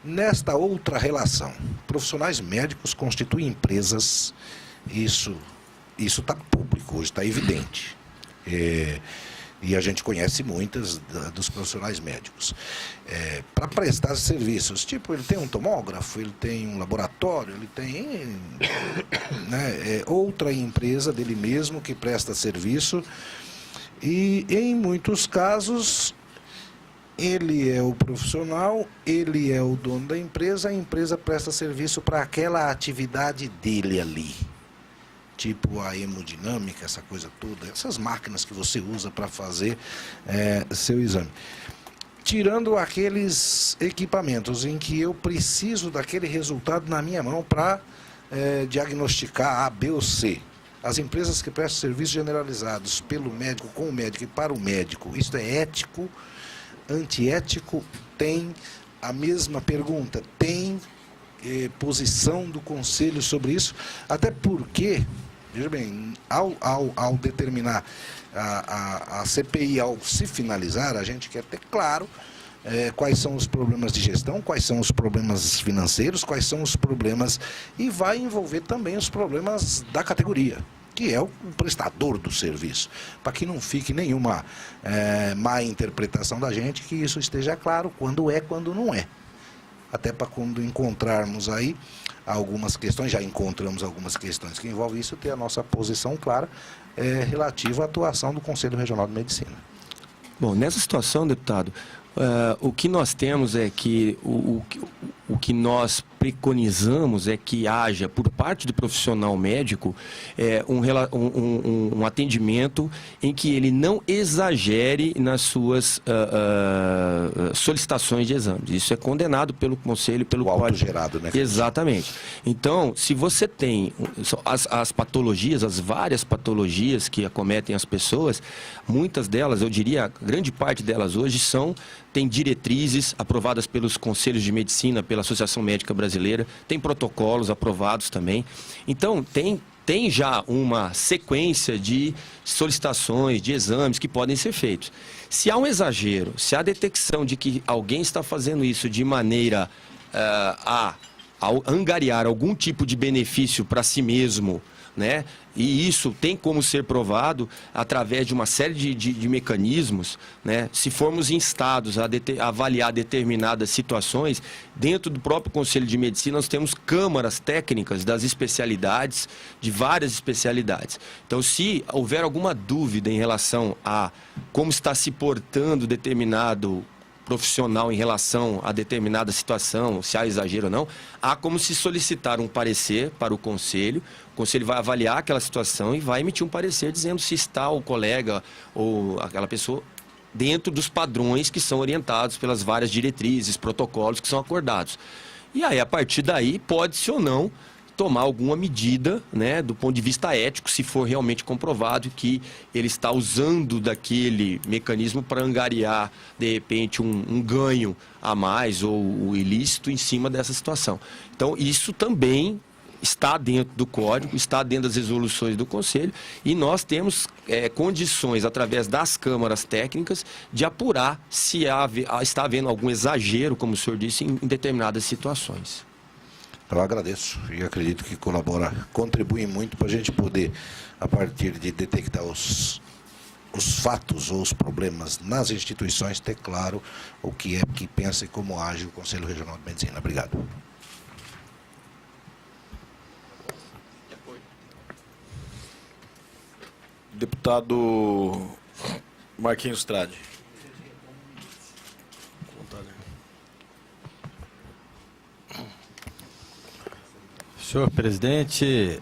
E: Nesta outra relação, profissionais médicos constituem empresas, isso está público, hoje está evidente. E a gente conhece muitas dos profissionais médicos. Para prestar serviços, tipo, ele tem um tomógrafo, ele tem um laboratório, ele tem outra empresa dele mesmo que presta serviço. E em muitos casos, ele é o profissional, ele é o dono da empresa, a empresa presta serviço para aquela atividade dele ali. Tipo a hemodinâmica, essa coisa toda, essas máquinas que você usa para fazer seu exame. Tirando aqueles equipamentos em que eu preciso daquele resultado na minha mão para diagnosticar A, B ou C. As empresas que prestam serviços generalizados pelo médico, com o médico e para o médico, isso é ético, antiético? Tem a mesma pergunta? Tem posição do Conselho sobre isso? Até porque, veja bem, ao determinar a CPI, ao se finalizar, a gente quer ter claro quais são os problemas de gestão, quais são os problemas financeiros, quais são os problemas, e vai envolver também os problemas da categoria, que é o prestador do serviço, para que não fique nenhuma má interpretação da gente, que isso esteja claro quando é, quando não é. Até para quando encontrarmos aí algumas questões, já encontramos algumas questões que envolvem isso, ter a nossa posição clara relativa à atuação do Conselho Regional de Medicina.
D: Bom, nessa situação, deputado, o que nós temos é que o que nós preconizamos é que haja, por parte do profissional médico, um atendimento em que ele não exagere nas suas solicitações de exames. Isso é condenado pelo Conselho, pelo Código.
E: Autogerado, né?
D: Exatamente. Então, se você tem as patologias, as várias patologias que acometem as pessoas, muitas delas, eu diria, grande parte delas hoje têm diretrizes aprovadas pelos Conselhos de Medicina, pela Associação Médica Brasileira, tem protocolos aprovados também. Então, tem tem já uma sequência de solicitações, de exames que podem ser feitos. Se há um exagero, se há detecção de que alguém está fazendo isso de maneira a angariar algum tipo de benefício para si mesmo, né? E isso tem como ser provado através de uma série de mecanismos, né? Se formos instados a avaliar determinadas situações, dentro do próprio Conselho de Medicina nós temos câmaras técnicas das especialidades, de várias especialidades. Então, se houver alguma dúvida em relação a como está se portando determinado profissional em relação a determinada situação, se há exagero ou não, há como se solicitar um parecer para o conselho vai avaliar aquela situação e vai emitir um parecer dizendo se está o colega ou aquela pessoa dentro dos padrões que são orientados pelas várias diretrizes, protocolos que são acordados. E aí, a partir daí, pode-se ou não tomar alguma medida, né, do ponto de vista ético, se for realmente comprovado que ele está usando daquele mecanismo para angariar, de repente, um ganho a mais ou o ilícito em cima dessa situação. Então, isso também está dentro do código, está dentro das resoluções do Conselho e nós temos condições, através das câmaras técnicas, de apurar se está havendo algum exagero, como o senhor disse, em determinadas situações.
E: Eu agradeço e acredito que contribui muito para a gente poder, a partir de detectar os fatos ou os problemas nas instituições, ter claro o que é que pensa e como age o Conselho Regional de Medicina. Obrigado.
A: Deputado Marquinhos Trade.
C: Senhor presidente,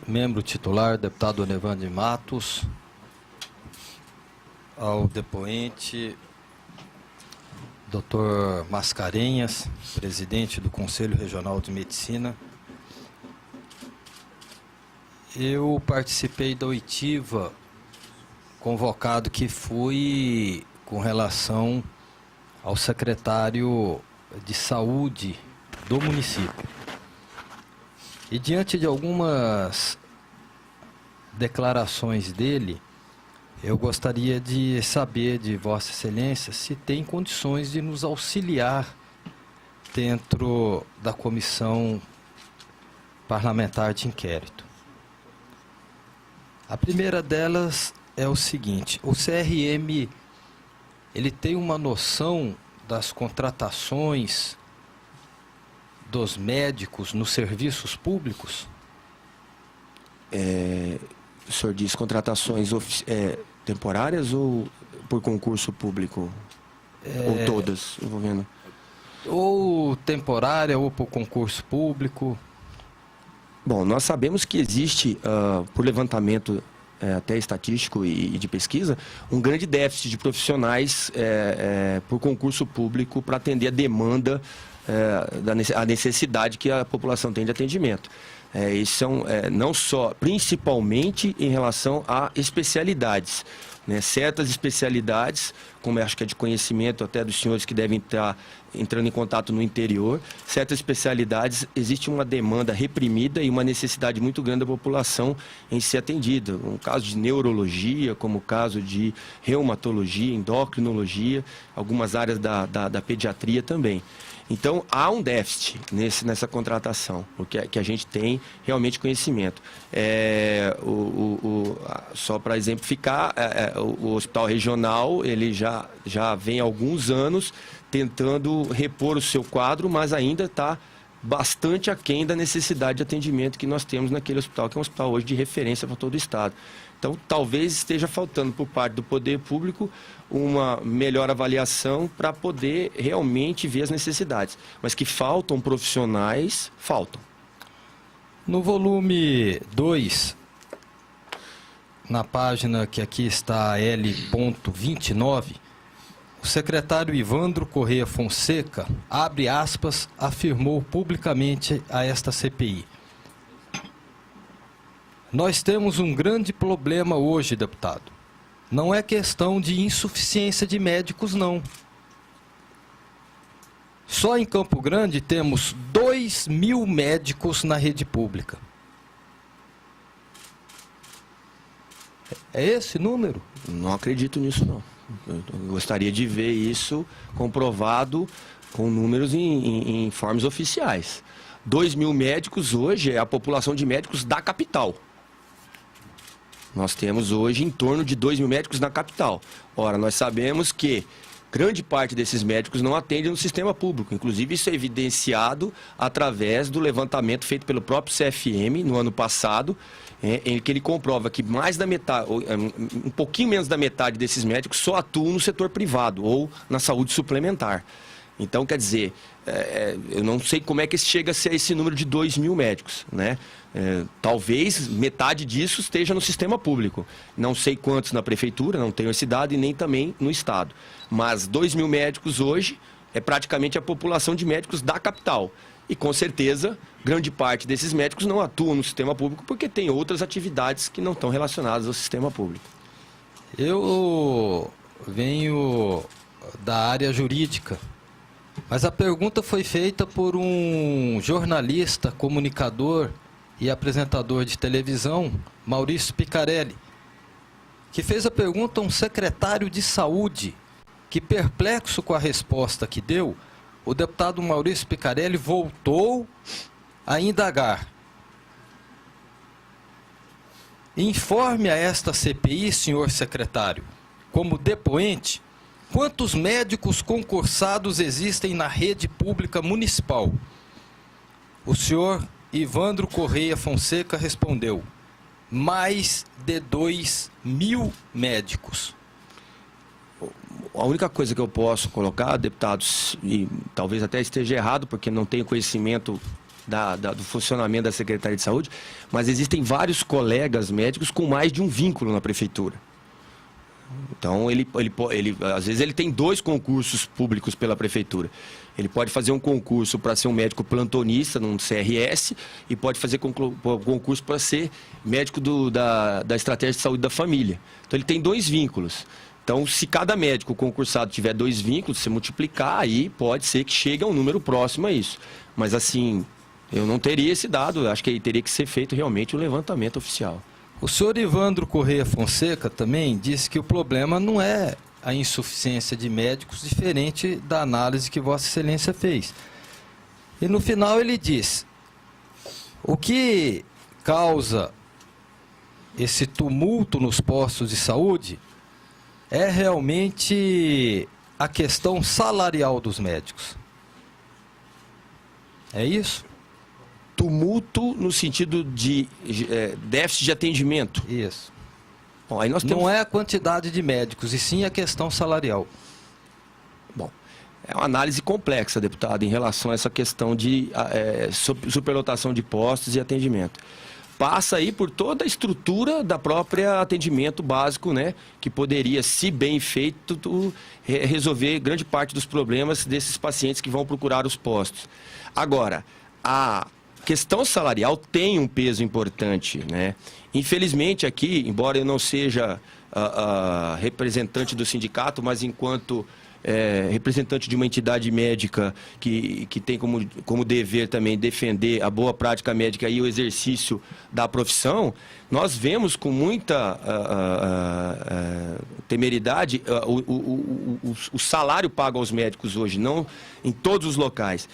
C: membro titular, deputado Onevandro de Matos, ao depoente, Dr. Mascarenhas, presidente do Conselho Regional de Medicina. Eu participei da oitiva convocado que fui com relação ao secretário de saúde do município. E diante de algumas declarações dele, eu gostaria de saber de Vossa Excelência se tem condições de nos auxiliar dentro da comissão parlamentar de inquérito. A primeira delas é o seguinte: o CRM, ele tem uma noção das contratações dos médicos nos serviços públicos?
D: O senhor diz contratações temporárias ou por concurso público? Ou todas, envolvendo?
C: Ou temporária ou por concurso público?
D: Bom, nós sabemos que existe, por levantamento até estatístico e de pesquisa, um grande déficit de profissionais por concurso público para atender a demanda, a necessidade que a população tem de atendimento. Isso são não só, principalmente em relação a especialidades, né? Certas especialidades, como eu acho que é de conhecimento até dos senhores que devem estar entrando em contato no interior, certas especialidades, existe uma demanda reprimida e uma necessidade muito grande da população em ser atendida. Um caso de neurologia, como o caso de reumatologia, endocrinologia, algumas áreas da pediatria também. Então, há um déficit nessa contratação, porque que a gente tem realmente conhecimento. Só para exemplificar, o Hospital Regional, ele já vem há alguns anos tentando repor o seu quadro, mas ainda está bastante aquém da necessidade de atendimento que nós temos naquele hospital, que é um hospital hoje de referência para todo o Estado. Então, talvez esteja faltando por parte do poder público uma melhor avaliação para poder realmente ver as necessidades. Mas que faltam profissionais, faltam.
C: No volume 2, na página que aqui está L.29, o secretário Ivandro Correia Fonseca, abre aspas, afirmou publicamente a esta CPI: nós temos um grande problema hoje, deputado. Não é questão de insuficiência de médicos, não. Só em Campo Grande temos 2.000 médicos na rede pública. É esse número?
D: Não acredito nisso, não. Eu gostaria de ver isso comprovado com números em informes oficiais. 2.000 médicos hoje é a população de médicos da capital. Nós temos hoje em torno de 2.000 médicos na capital. Ora, nós sabemos que grande parte desses médicos não atende no sistema público. Inclusive, isso é evidenciado através do levantamento feito pelo próprio CFM no ano passado, em que ele comprova que mais da metade, um pouquinho menos da metade desses médicos só atuam no setor privado ou na saúde suplementar. Então, quer dizer, eu não sei como é que chega a ser esse número de 2.000 médicos, né? Talvez metade disso esteja no sistema público. Não sei quantos na prefeitura, não tenho esse dado, e nem também no estado. Mas 2.000 médicos hoje é praticamente a população de médicos da capital. E com certeza, grande parte desses médicos não atuam no sistema público porque tem outras atividades que não estão relacionadas ao sistema público.
C: Eu venho da área jurídica, mas a pergunta foi feita por um jornalista, comunicador e apresentador de televisão, Maurício Picarelli, que fez a pergunta a um secretário de saúde, que, perplexo com a resposta que deu, o deputado Maurício Picarelli voltou a indagar. Informe a esta CPI, senhor secretário, como depoente, quantos médicos concursados existem na rede pública municipal? O senhor Ivandro Correia Fonseca respondeu: mais de 2.000 médicos.
D: A única coisa que eu posso colocar, deputados, e talvez até esteja errado, porque não tenho conhecimento do funcionamento da Secretaria de Saúde, mas existem vários colegas médicos com mais de um vínculo na prefeitura. Então, às vezes ele tem 2 concursos públicos pela prefeitura. Ele pode fazer um concurso para ser um médico plantonista num CRS e pode fazer concurso para ser médico da Estratégia de Saúde da Família. Então, ele tem 2 vínculos. Então, se cada médico concursado tiver 2 vínculos, se multiplicar, aí pode ser que chegue a um número próximo a isso. Mas, assim, eu não teria esse dado. Eu acho que aí teria que ser feito realmente um levantamento oficial.
C: O senhor Ivandro Correia Fonseca também disse que o problema não é a insuficiência de médicos, diferente da análise que Vossa Excelência fez. E no final ele diz: o que causa esse tumulto nos postos de saúde é realmente a questão salarial dos médicos. É isso?
D: Tumulto no sentido de déficit de atendimento.
C: Isso.
D: Bom, aí nós temos...
C: Não é a quantidade de médicos, e sim a questão salarial.
D: Bom, é uma análise complexa, deputado, em relação a essa questão de superlotação de postos e atendimento. Passa aí por toda a estrutura da própria atendimento básico, né? Que poderia, se bem feito, resolver grande parte dos problemas desses pacientes que vão procurar os postos. Agora, a questão salarial tem um peso importante, né? Infelizmente aqui, embora eu não seja representante do sindicato, mas enquanto representante de uma entidade médica que tem como dever também defender a boa prática médica e o exercício da profissão, nós vemos com muita temeridade o salário pago aos médicos hoje, não em todos os locais,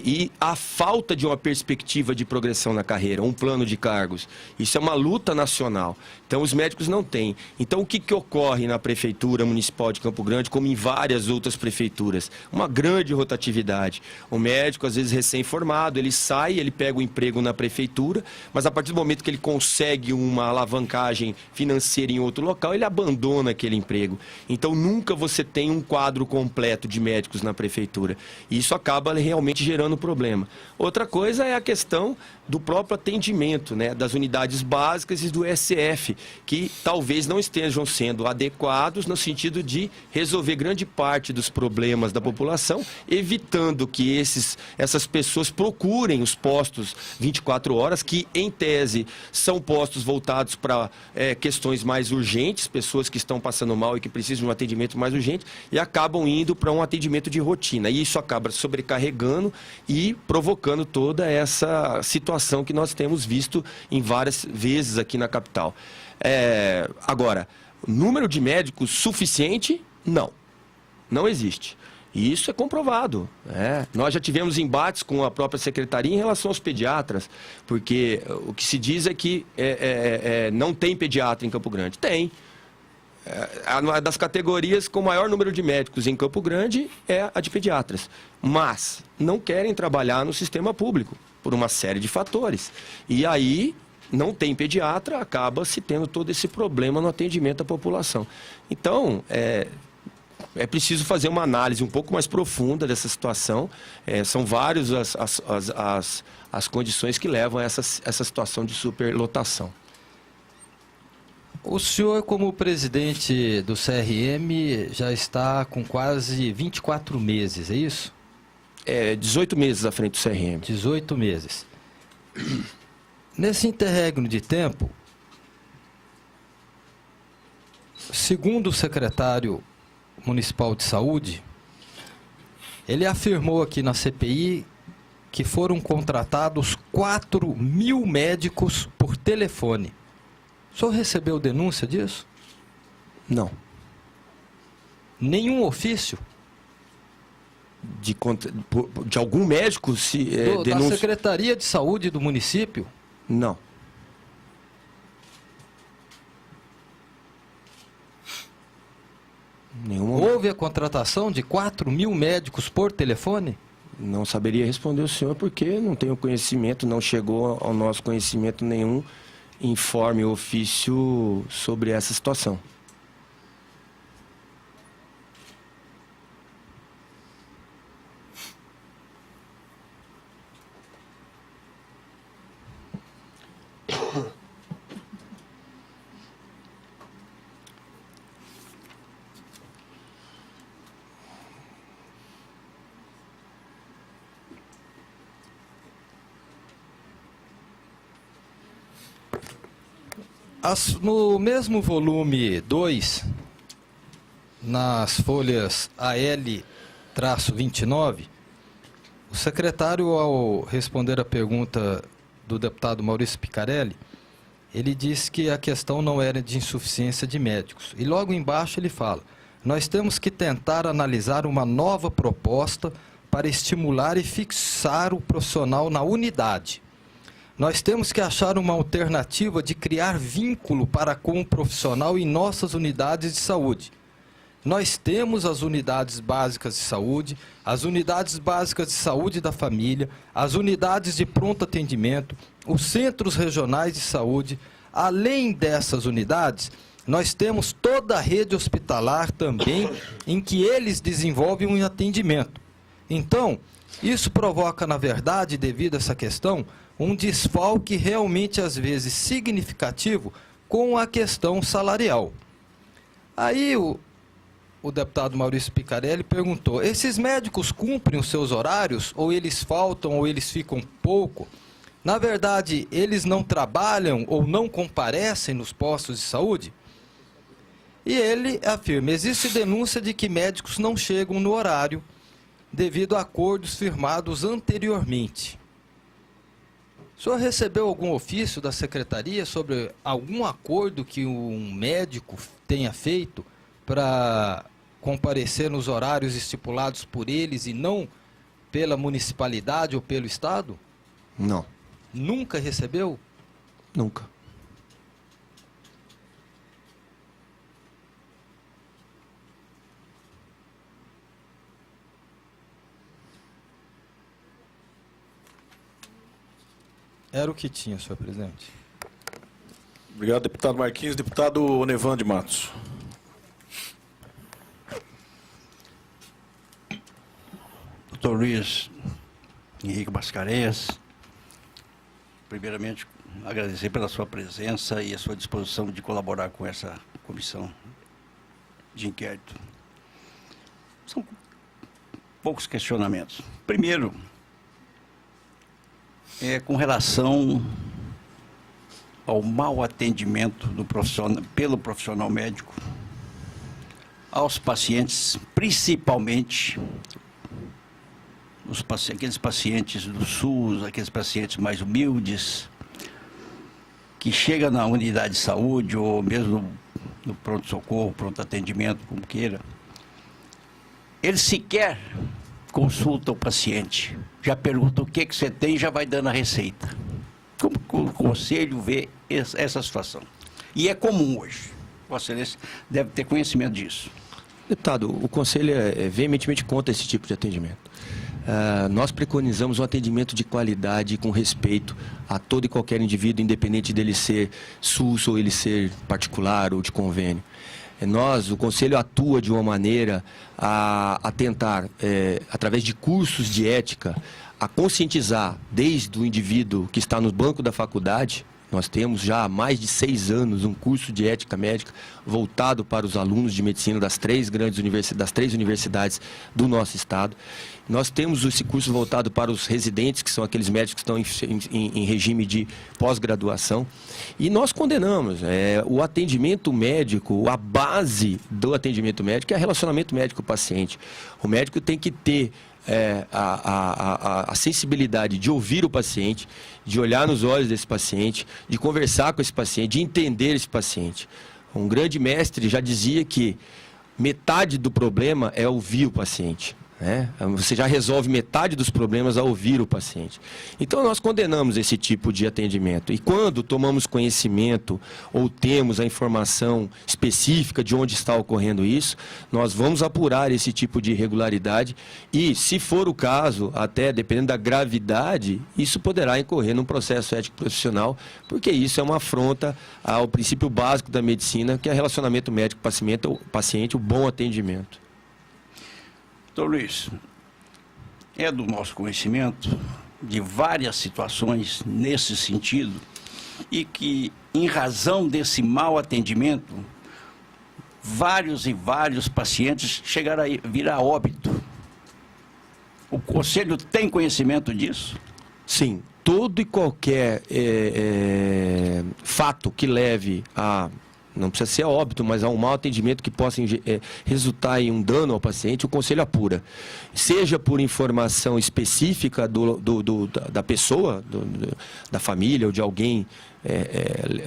D: e a falta de uma perspectiva de progressão na carreira, um plano de cargos. Isso é uma luta nacional. Então, os médicos não têm. Então, o que ocorre na Prefeitura Municipal de Campo Grande, como em várias outras prefeituras? Uma grande rotatividade. O médico, às vezes recém-formado, ele sai, ele pega o emprego na Prefeitura, mas a partir do momento que ele consegue uma alavancagem financeira em outro local, ele abandona aquele emprego. Então, nunca você tem um quadro completo de médicos na Prefeitura. E isso acaba realmente gerando problema. Outra coisa é a questão do próprio atendimento, né, das unidades básicas e do SF, que talvez não estejam sendo adequados no sentido de resolver grande parte parte dos problemas da população, evitando que essas pessoas procurem os postos 24 horas, que, em tese, são postos voltados para questões mais urgentes, pessoas que estão passando mal e que precisam de um atendimento mais urgente, e acabam indo para um atendimento de rotina. E isso acaba sobrecarregando e provocando toda essa situação que nós temos visto em várias vezes aqui na capital. Agora, número de médicos suficiente? Não existe. E isso é comprovado. Nós já tivemos embates com a própria secretaria em relação aos pediatras, porque o que se diz é que não tem pediatra em Campo Grande. Tem. Das categorias com maior número de médicos em Campo Grande é a de pediatras. Mas não querem trabalhar no sistema público, por uma série de fatores. E aí não tem pediatra, acaba se tendo todo esse problema no atendimento à população. Então, é preciso fazer uma análise um pouco mais profunda dessa situação. São várias as condições que levam a essa situação de superlotação.
C: O senhor, como presidente do CRM, já está com quase 24 meses, é isso?
D: 18 meses à frente do CRM.
C: 18 meses. Nesse interregno de tempo, segundo o secretário municipal de saúde, ele afirmou aqui na CPI que foram contratados 4.000 médicos por telefone. O senhor recebeu denúncia disso?
D: Não.
C: Nenhum ofício?
D: De algum médico se
C: Da Secretaria de Saúde do município?
D: Não. Nenhuma.
C: Houve a contratação de 4.000 médicos por telefone?
D: Não saberia responder o senhor porque não tenho conhecimento, não chegou ao nosso conhecimento nenhum informe ou ofício sobre essa situação.
C: No mesmo volume 2, nas folhas AL-29, o secretário, ao responder a pergunta do deputado Maurício Picarelli, ele disse que a questão não era de insuficiência de médicos. E logo embaixo ele fala: nós temos que tentar analisar uma nova proposta para estimular e fixar o profissional na unidade. Nós temos que achar uma alternativa de criar vínculo para com o profissional em nossas unidades de saúde. Nós temos as unidades básicas de saúde, as unidades básicas de saúde da família, as unidades de pronto atendimento, os centros regionais de saúde. Além dessas unidades, nós temos toda a rede hospitalar também, em que eles desenvolvem um atendimento. Então, isso provoca, na verdade, devido a essa questão, um desfalque realmente, às vezes, significativo com a questão salarial. Aí o deputado Maurício Picarelli perguntou: esses médicos cumprem os seus horários? Ou eles faltam, ou eles ficam pouco? Na verdade, eles não trabalham ou não comparecem nos postos de saúde? E ele afirma: existe denúncia de que médicos não chegam no horário devido a acordos firmados anteriormente. O senhor recebeu algum ofício da secretaria sobre algum acordo que um médico tenha feito para comparecer nos horários estipulados por eles e não pela municipalidade ou pelo Estado?
D: Não.
C: Nunca recebeu?
D: Nunca.
C: Era o que tinha, senhor presidente.
A: Obrigado, deputado Marquinhos. Deputado Onevan de Matos.
B: Doutor Luiz Henrique Mascarenhas, primeiramente agradecer pela sua presença e a sua disposição de colaborar com essa comissão de inquérito. São poucos questionamentos. Primeiro, com relação ao mau atendimento pelo profissional médico aos pacientes, principalmente aqueles pacientes do SUS, aqueles pacientes mais humildes, que chegam na unidade de saúde ou mesmo no pronto-socorro, pronto-atendimento, como queira. Eles sequer consultam o paciente, já perguntam o que você tem e já vai dando a receita. Como o Conselho vê essa situação? E é comum hoje. Vossa Excelência deve ter conhecimento disso.
D: Deputado, o Conselho veementemente contra esse tipo de atendimento. Nós preconizamos um atendimento de qualidade com respeito a todo e qualquer indivíduo, independente dele ser SUS ou ele ser particular ou de convênio. O Conselho atua de uma maneira a tentar, através de cursos de ética, a conscientizar desde o indivíduo que está no banco da faculdade. Nós temos já há mais de 6 anos um curso de ética médica voltado para os alunos de medicina das 3 universidades do nosso estado. Nós temos esse curso voltado para os residentes, que são aqueles médicos que estão em regime de pós-graduação. E nós condenamos o atendimento médico, a base do atendimento médico é o relacionamento médico-paciente. O médico tem que ter a sensibilidade de ouvir o paciente, de olhar nos olhos desse paciente, de conversar com esse paciente, de entender esse paciente. Um grande mestre já dizia que metade do problema é ouvir o paciente. Você já resolve metade dos problemas ao ouvir o paciente. Então nós condenamos esse tipo de atendimento. E quando tomamos conhecimento ou temos a informação específica de onde está ocorrendo isso, nós vamos apurar esse tipo de irregularidade e, se for o caso, até dependendo da gravidade, isso poderá incorrer num processo ético profissional, porque isso é uma afronta ao princípio básico da medicina, que é relacionamento médico-paciente, o bom atendimento.
B: Doutor Luiz, é do nosso conhecimento de várias situações nesse sentido e que, em razão desse mau atendimento, vários pacientes chegaram a vir a óbito. O Conselho tem conhecimento disso?
D: Sim, todo e qualquer fato que leve a... não precisa ser óbito, mas há um mau atendimento que possa resultar em um dano ao paciente, o Conselho apura. Seja por informação específica da pessoa, da família ou de alguém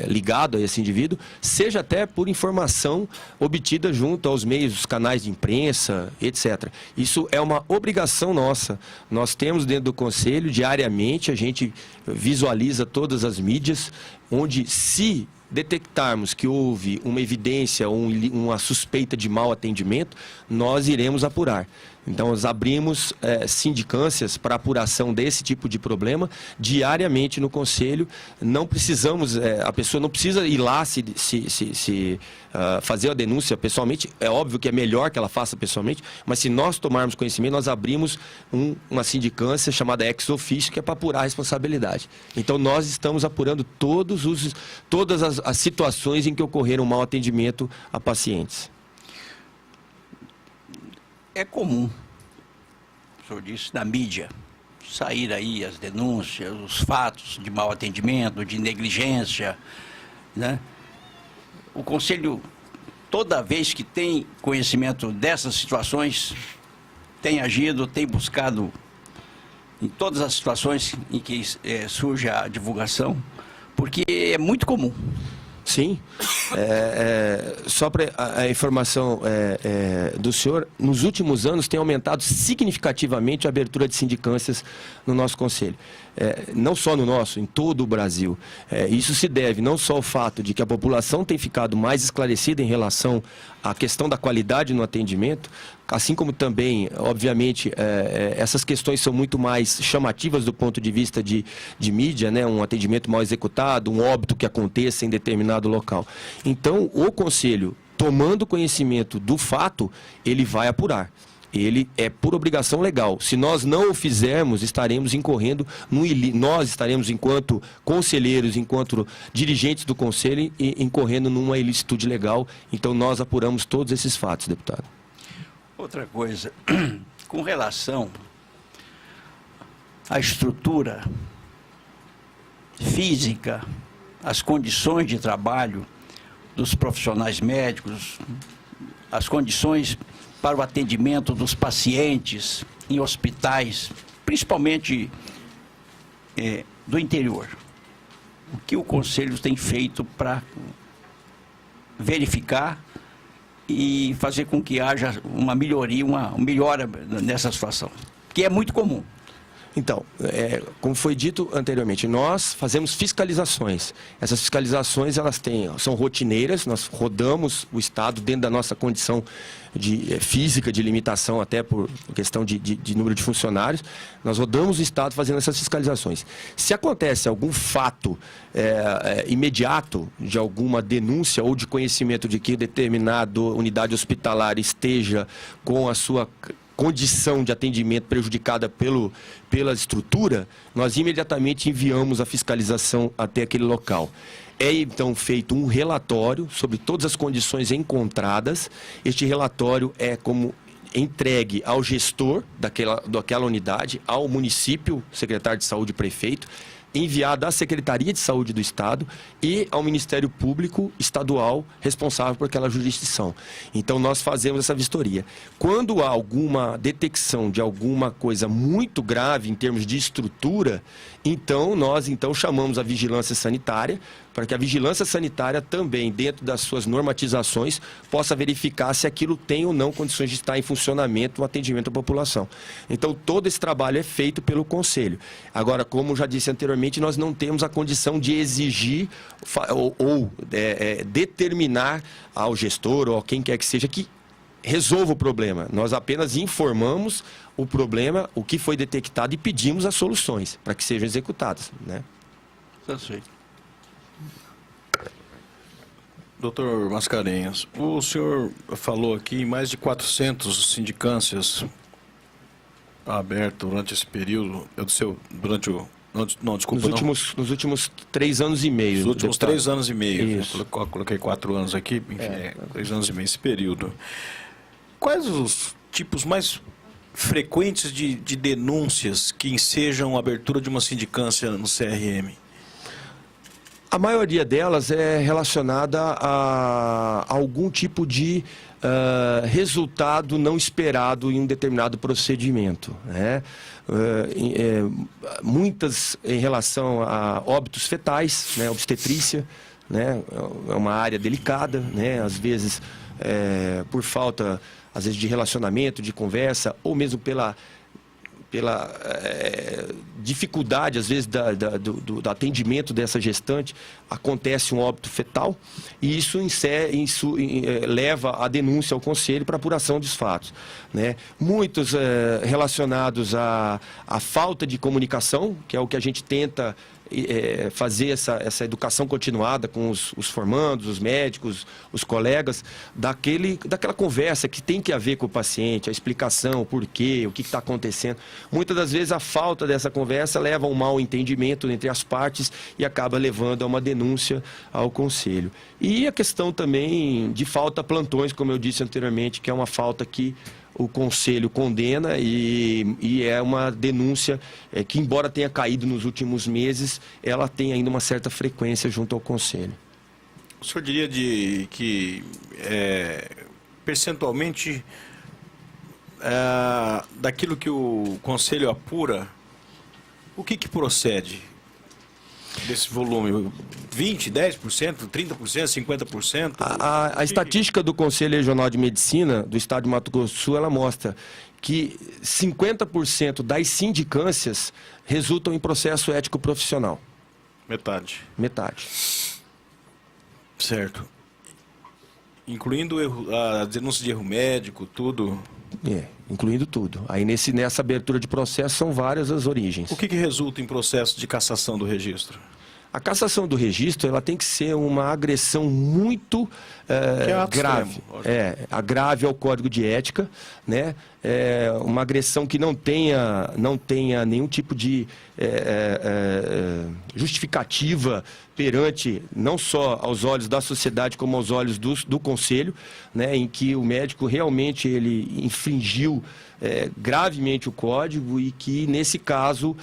D: ligado a esse indivíduo, seja até por informação obtida junto aos meios, os canais de imprensa, etc. Isso é uma obrigação nossa. Nós temos dentro do Conselho, diariamente, a gente visualiza todas as mídias, onde se detectarmos que houve uma evidência ou uma suspeita de mau atendimento, nós iremos apurar. Então, nós abrimos sindicâncias para apuração desse tipo de problema diariamente no Conselho. Não precisamos, a pessoa não precisa ir lá fazer a denúncia pessoalmente. É óbvio que é melhor que ela faça pessoalmente, mas se nós tomarmos conhecimento, nós abrimos uma sindicância chamada ex officio, que é para apurar a responsabilidade. Então, nós estamos apurando todas as situações em que ocorreram mau atendimento a pacientes.
B: É comum, o senhor disse, na mídia, sair aí as denúncias, os fatos de mau atendimento, de negligência, né? O Conselho, toda vez que tem conhecimento dessas situações, tem agido, tem buscado, em todas as situações em que surge a divulgação, porque é muito comum.
D: Sim, só para a informação do senhor, nos últimos anos tem aumentado significativamente a abertura de sindicâncias no nosso Conselho. Não só no nosso, em todo o Brasil. Isso se deve não só ao fato de que a população tem ficado mais esclarecida em relação à questão da qualidade no atendimento, assim como também, obviamente, essas questões são muito mais chamativas do ponto de vista de mídia, né? Um atendimento mal executado, um óbito que aconteça em determinado local. Então, o Conselho, tomando conhecimento do fato, ele vai apurar. Ele é por obrigação legal. Se nós não o fizermos, estaremos incorrendo nós estaremos, enquanto conselheiros, enquanto dirigentes do Conselho, incorrendo numa ilicitude legal. Então, nós apuramos todos esses fatos, deputado.
B: Outra coisa, com relação à estrutura física, as condições de trabalho dos profissionais médicos, as condições para o atendimento dos pacientes em hospitais, principalmente do interior. O que o Conselho tem feito para verificar e fazer com que haja uma melhoria, uma melhora nessa situação, que é muito comum.
D: Então, como foi dito anteriormente, nós fazemos fiscalizações. Essas fiscalizações são rotineiras, nós rodamos o Estado dentro da nossa condição física, de limitação até por questão de número de funcionários. Nós rodamos o Estado fazendo essas fiscalizações. Se acontece algum fato imediato de alguma denúncia ou de conhecimento de que determinada unidade hospitalar esteja com a sua condição de atendimento prejudicada pela estrutura, nós imediatamente enviamos a fiscalização até aquele local. É então feito um relatório sobre todas as condições encontradas. Este relatório é como entregue ao gestor daquela unidade, ao município, secretário de saúde, prefeito, enviado à Secretaria de Saúde do Estado e ao Ministério Público Estadual responsável por aquela jurisdição. Então, nós fazemos essa vistoria. Quando há alguma detecção de alguma coisa muito grave em termos de estrutura, então nós chamamos a vigilância sanitária, para que a vigilância sanitária também, dentro das suas normatizações, possa verificar se aquilo tem ou não condições de estar em funcionamento no atendimento à população. Então, todo esse trabalho é feito pelo Conselho. Agora, como já disse anteriormente, nós não temos a condição de exigir ou determinar ao gestor ou a quem quer que seja que resolva o problema. Nós apenas informamos o problema, o que foi detectado e pedimos as soluções para que sejam executadas, né?
A: Doutor Mascarenhas, o senhor falou aqui em mais de 400 sindicâncias abertas durante esse período,
D: Nos últimos 3 anos e meio.
A: Nos últimos 3 anos e meio.
D: Isso.
A: Coloquei 4 anos aqui, enfim, 3 anos e meio esse período. Quais os tipos mais frequentes de denúncias que ensejam a abertura de uma sindicância no CRM?
D: A maioria delas é relacionada a algum tipo de resultado não esperado em um determinado procedimento, né? Muitas em relação a óbitos fetais, né? Obstetrícia, né? É uma área delicada, né? Às vezes por falta, às vezes, de relacionamento, de conversa, ou mesmo pela dificuldade, às vezes, do atendimento dessa gestante, acontece um óbito fetal e isso leva a denúncia ao Conselho para apuração dos fatos, né? Muitos relacionados à falta de comunicação, que é o que a gente tenta fazer essa educação continuada com os formandos, os médicos, os colegas, daquela conversa que tem que haver com o paciente, a explicação, o porquê, o que está acontecendo. Muitas das vezes a falta dessa conversa leva a um mau entendimento entre as partes e acaba levando a uma denúncia ao Conselho. E a questão também de falta a plantões, como eu disse anteriormente, que é uma falta que o Conselho condena e é uma denúncia que, embora tenha caído nos últimos meses, ela tem ainda uma certa frequência junto ao Conselho.
A: O senhor diria que percentualmente daquilo que o Conselho apura, o que procede desse volume? 20%, 10%, 30%, 50%?
D: A estatística do Conselho Regional de Medicina do Estado de Mato Grosso do Sul, ela mostra que 50% das sindicâncias resultam em processo ético profissional.
A: Metade.
D: Metade.
A: Certo. Incluindo a denúncia de erro médico, tudo?
D: Incluindo tudo. Aí nessa abertura de processo são várias as origens.
A: O que resulta em processo de cassação do registro?
D: A cassação do registro, ela tem que ser uma agressão muito grave. Grave ao Código de Ética, né? Uma agressão que não tenha nenhum tipo de justificativa perante não só aos olhos da sociedade como aos olhos do Conselho, né, em que o médico realmente ele infringiu gravemente o código e que, nesse caso,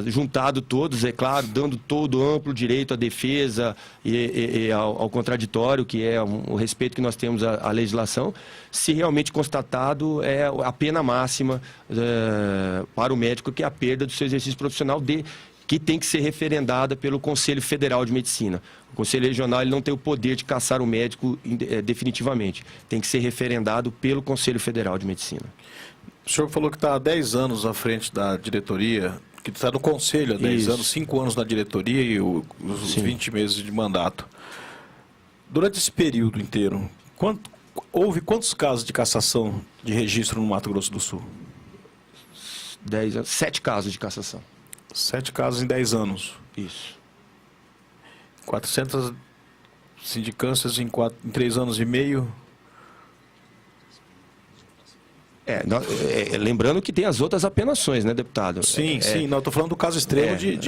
D: juntado todos, é claro, dando todo amplo direito à defesa e ao contraditório, que é o respeito que nós temos à legislação, se realmente constatado a pena máxima para o médico, que é a perda do seu exercício profissional que tem que ser referendada pelo Conselho Federal de Medicina. O Conselho Regional ele não tem o poder de cassar o médico definitivamente. Tem que ser referendado pelo Conselho Federal de Medicina.
A: O senhor falou que está há 10 anos à frente da diretoria, que está no Conselho há 10 anos, 5 anos na diretoria e os 20 meses de mandato. Durante esse período inteiro, houve quantos casos de cassação de registro no Mato Grosso do Sul?
D: 10 anos, 7 casos de cassação.
A: 7 casos em 10 anos.
D: Isso.
A: 400 sindicâncias em 3 anos e meio.
D: Lembrando que tem as outras apenações, né, deputado?
A: Sim, não, estou falando do caso extremo de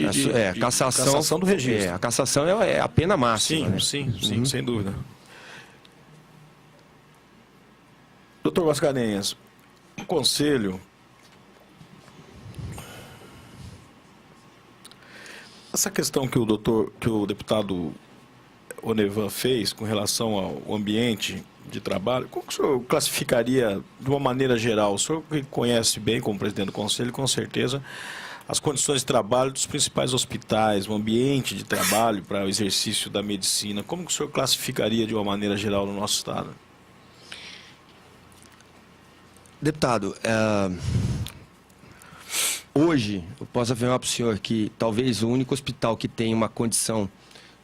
A: cassação do registro.
D: A cassação é a pena máxima.
A: Sim, sem dúvida. Doutor Mascarenhas, o Conselho... Essa questão que o deputado Onevan fez com relação ao ambiente de trabalho, como que o senhor classificaria de uma maneira geral? O senhor que conhece bem como presidente do Conselho, com certeza, as condições de trabalho dos principais hospitais, o ambiente de trabalho para o exercício da medicina, como que o senhor classificaria de uma maneira geral no nosso estado?
D: Deputado, hoje, eu posso afirmar para o senhor que talvez o único hospital que tem uma condição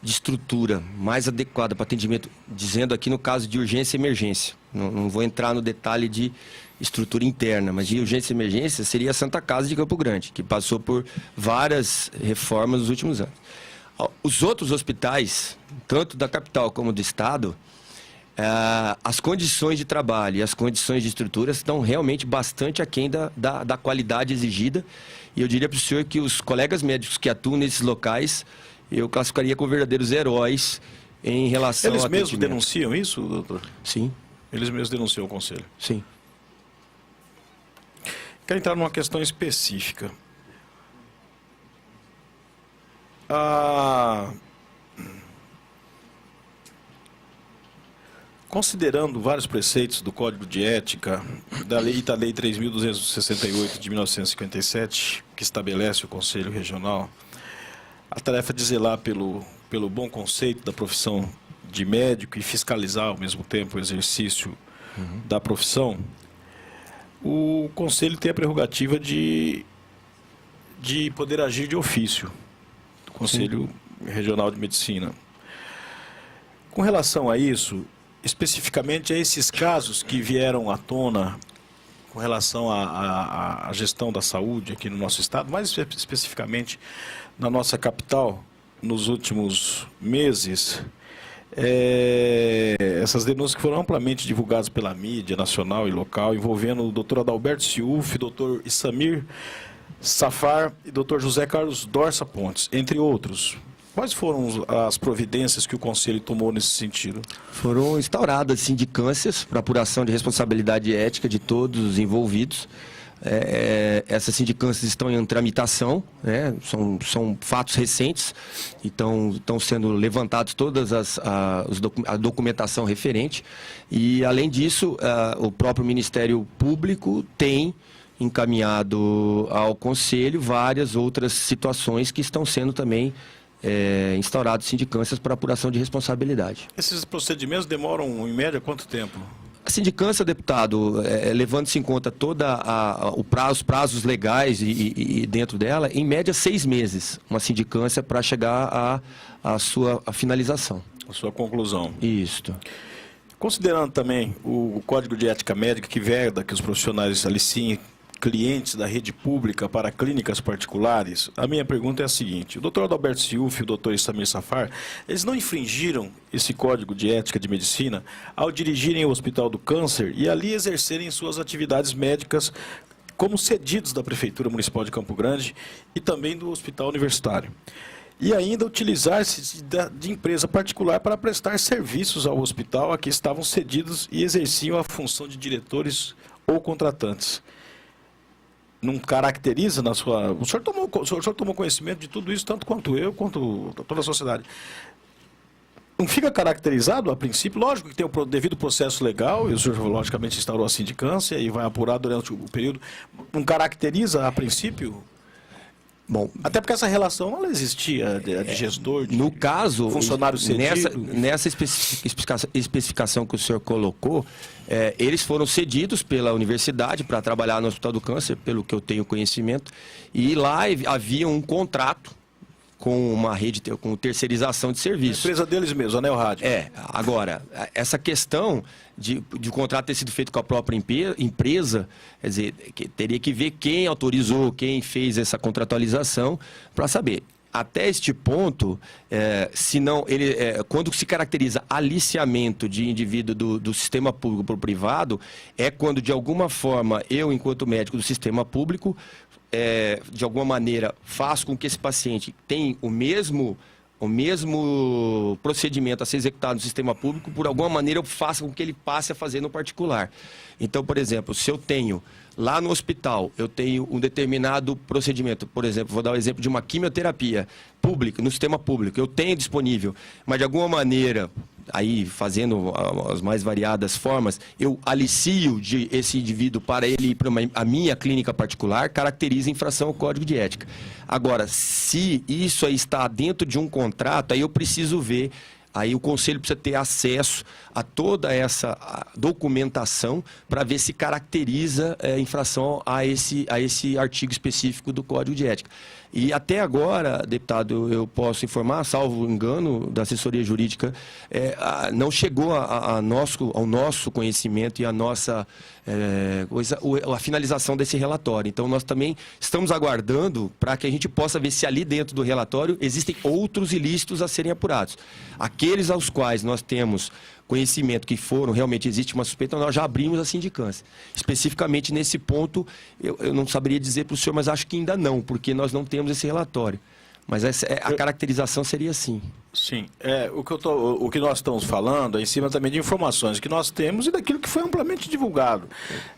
D: de estrutura mais adequada para atendimento, dizendo aqui no caso de urgência e emergência, não vou entrar no detalhe de estrutura interna, mas de urgência e emergência seria a Santa Casa de Campo Grande, que passou por várias reformas nos últimos anos. Os outros hospitais, tanto da capital como do estado, as condições de trabalho e as condições de estrutura estão realmente bastante aquém da qualidade exigida. E eu diria para o senhor que os colegas médicos que atuam nesses locais, eu classificaria como verdadeiros heróis em relação ao atendimento.
A: Eles mesmos denunciam isso, doutor?
D: Sim.
A: Eles mesmos denunciam o Conselho?
D: Sim.
A: Quero entrar numa questão específica. Considerando vários preceitos do Código de Ética, da Lei 3.268 de 1957, que estabelece o Conselho Regional, a tarefa de zelar pelo bom conceito da profissão de médico e fiscalizar ao mesmo tempo o exercício da profissão, o Conselho tem a prerrogativa de poder agir de ofício, do Conselho Regional de Medicina. Com relação a isso, especificamente a esses casos que vieram à tona com relação à gestão da saúde aqui no nosso estado, mais especificamente na nossa capital, nos últimos meses, essas denúncias que foram amplamente divulgadas pela mídia nacional e local, envolvendo o doutor Adalberto Siuf, doutor Issamir Safar e doutor José Carlos Dorsa Pontes, entre outros. Quais foram as providências que o Conselho tomou nesse sentido?
D: Foram instauradas sindicâncias para apuração de responsabilidade ética de todos os envolvidos. Essas sindicâncias estão em tramitação, né? São fatos recentes, então estão sendo levantados todas a documentação referente. E, além disso, o próprio Ministério Público tem encaminhado ao Conselho várias outras situações que estão sendo também instauradas sindicâncias para apuração de responsabilidade.
A: Esses procedimentos demoram, em média, quanto tempo?
D: A sindicância, deputado, levando-se em conta os prazos legais e dentro dela, em média 6 meses, uma sindicância para chegar à sua finalização.
A: A sua conclusão.
D: Isso.
A: Considerando também o Código de Ética Médica que veda que os profissionais aliciem clientes da rede pública para clínicas particulares, a minha pergunta é a seguinte: o doutor Adalberto Siuf e o doutor Issamir Safar, eles não infringiram esse Código de Ética de Medicina ao dirigirem o Hospital do Câncer e ali exercerem suas atividades médicas como cedidos da Prefeitura Municipal de Campo Grande e também do Hospital Universitário? e ainda utilizar-se de empresa particular para prestar serviços ao hospital a que estavam cedidos e exerciam a função de diretores ou contratantes. Não caracteriza na sua... O senhor tomou conhecimento de tudo isso, tanto quanto eu, quanto toda a sociedade. Não fica caracterizado, a princípio, lógico que tem o devido processo legal, e o senhor, logicamente, instaurou a sindicância e vai apurar durante o período. Não caracteriza, a princípio?
D: Bom,
A: Até porque essa relação ela existia, de gestor, de
D: no caso,
A: funcionário cedido.
D: nessa especificação que o senhor colocou, eles foram cedidos pela universidade para trabalhar no Hospital do Câncer, pelo que eu tenho conhecimento, e lá havia um contrato com uma rede, com terceirização de
A: A
D: serviços.
A: empresa deles mesmo, a Neo Rádio.
D: Agora, essa questão de o contrato ter sido feito com a própria empresa, quer dizer, teria que ver quem autorizou, quem fez essa contratualização, para saber. Até este ponto, quando se caracteriza aliciamento de indivíduo do sistema público para o privado, é quando, de alguma forma, eu, enquanto médico do sistema público, de alguma maneira, faço com que esse paciente tenha o mesmo procedimento a ser executado no sistema público, por alguma maneira eu faço com que ele passe a fazer no particular. Então, por exemplo, se eu tenho lá no hospital, eu tenho um determinado procedimento, por exemplo, vou dar o exemplo de uma quimioterapia pública, no sistema público, eu tenho disponível, mas de alguma maneira, aí fazendo as mais variadas formas, eu alicio esse indivíduo para ele ir para a minha clínica particular, caracteriza infração ao Código de Ética. Agora, se isso aí está dentro de um contrato, aí eu preciso ver, aí o Conselho precisa ter acesso a toda essa documentação para ver se caracteriza infração a esse artigo específico do Código de Ética. E até agora, deputado, eu posso informar, salvo engano da assessoria jurídica, não chegou ao nosso conhecimento e a nossa a finalização desse relatório. Então, nós também estamos aguardando para que a gente possa ver se ali dentro do relatório existem outros ilícitos a serem apurados. Aqueles aos quais nós temos conhecimento que realmente existe uma suspeita, nós já abrimos a sindicância. Especificamente nesse ponto, eu não saberia dizer para o senhor, mas acho que ainda não, porque nós não temos esse relatório. Mas a caracterização seria assim.
A: Sim. O que nós estamos falando é em cima também de informações que nós temos e daquilo que foi amplamente divulgado.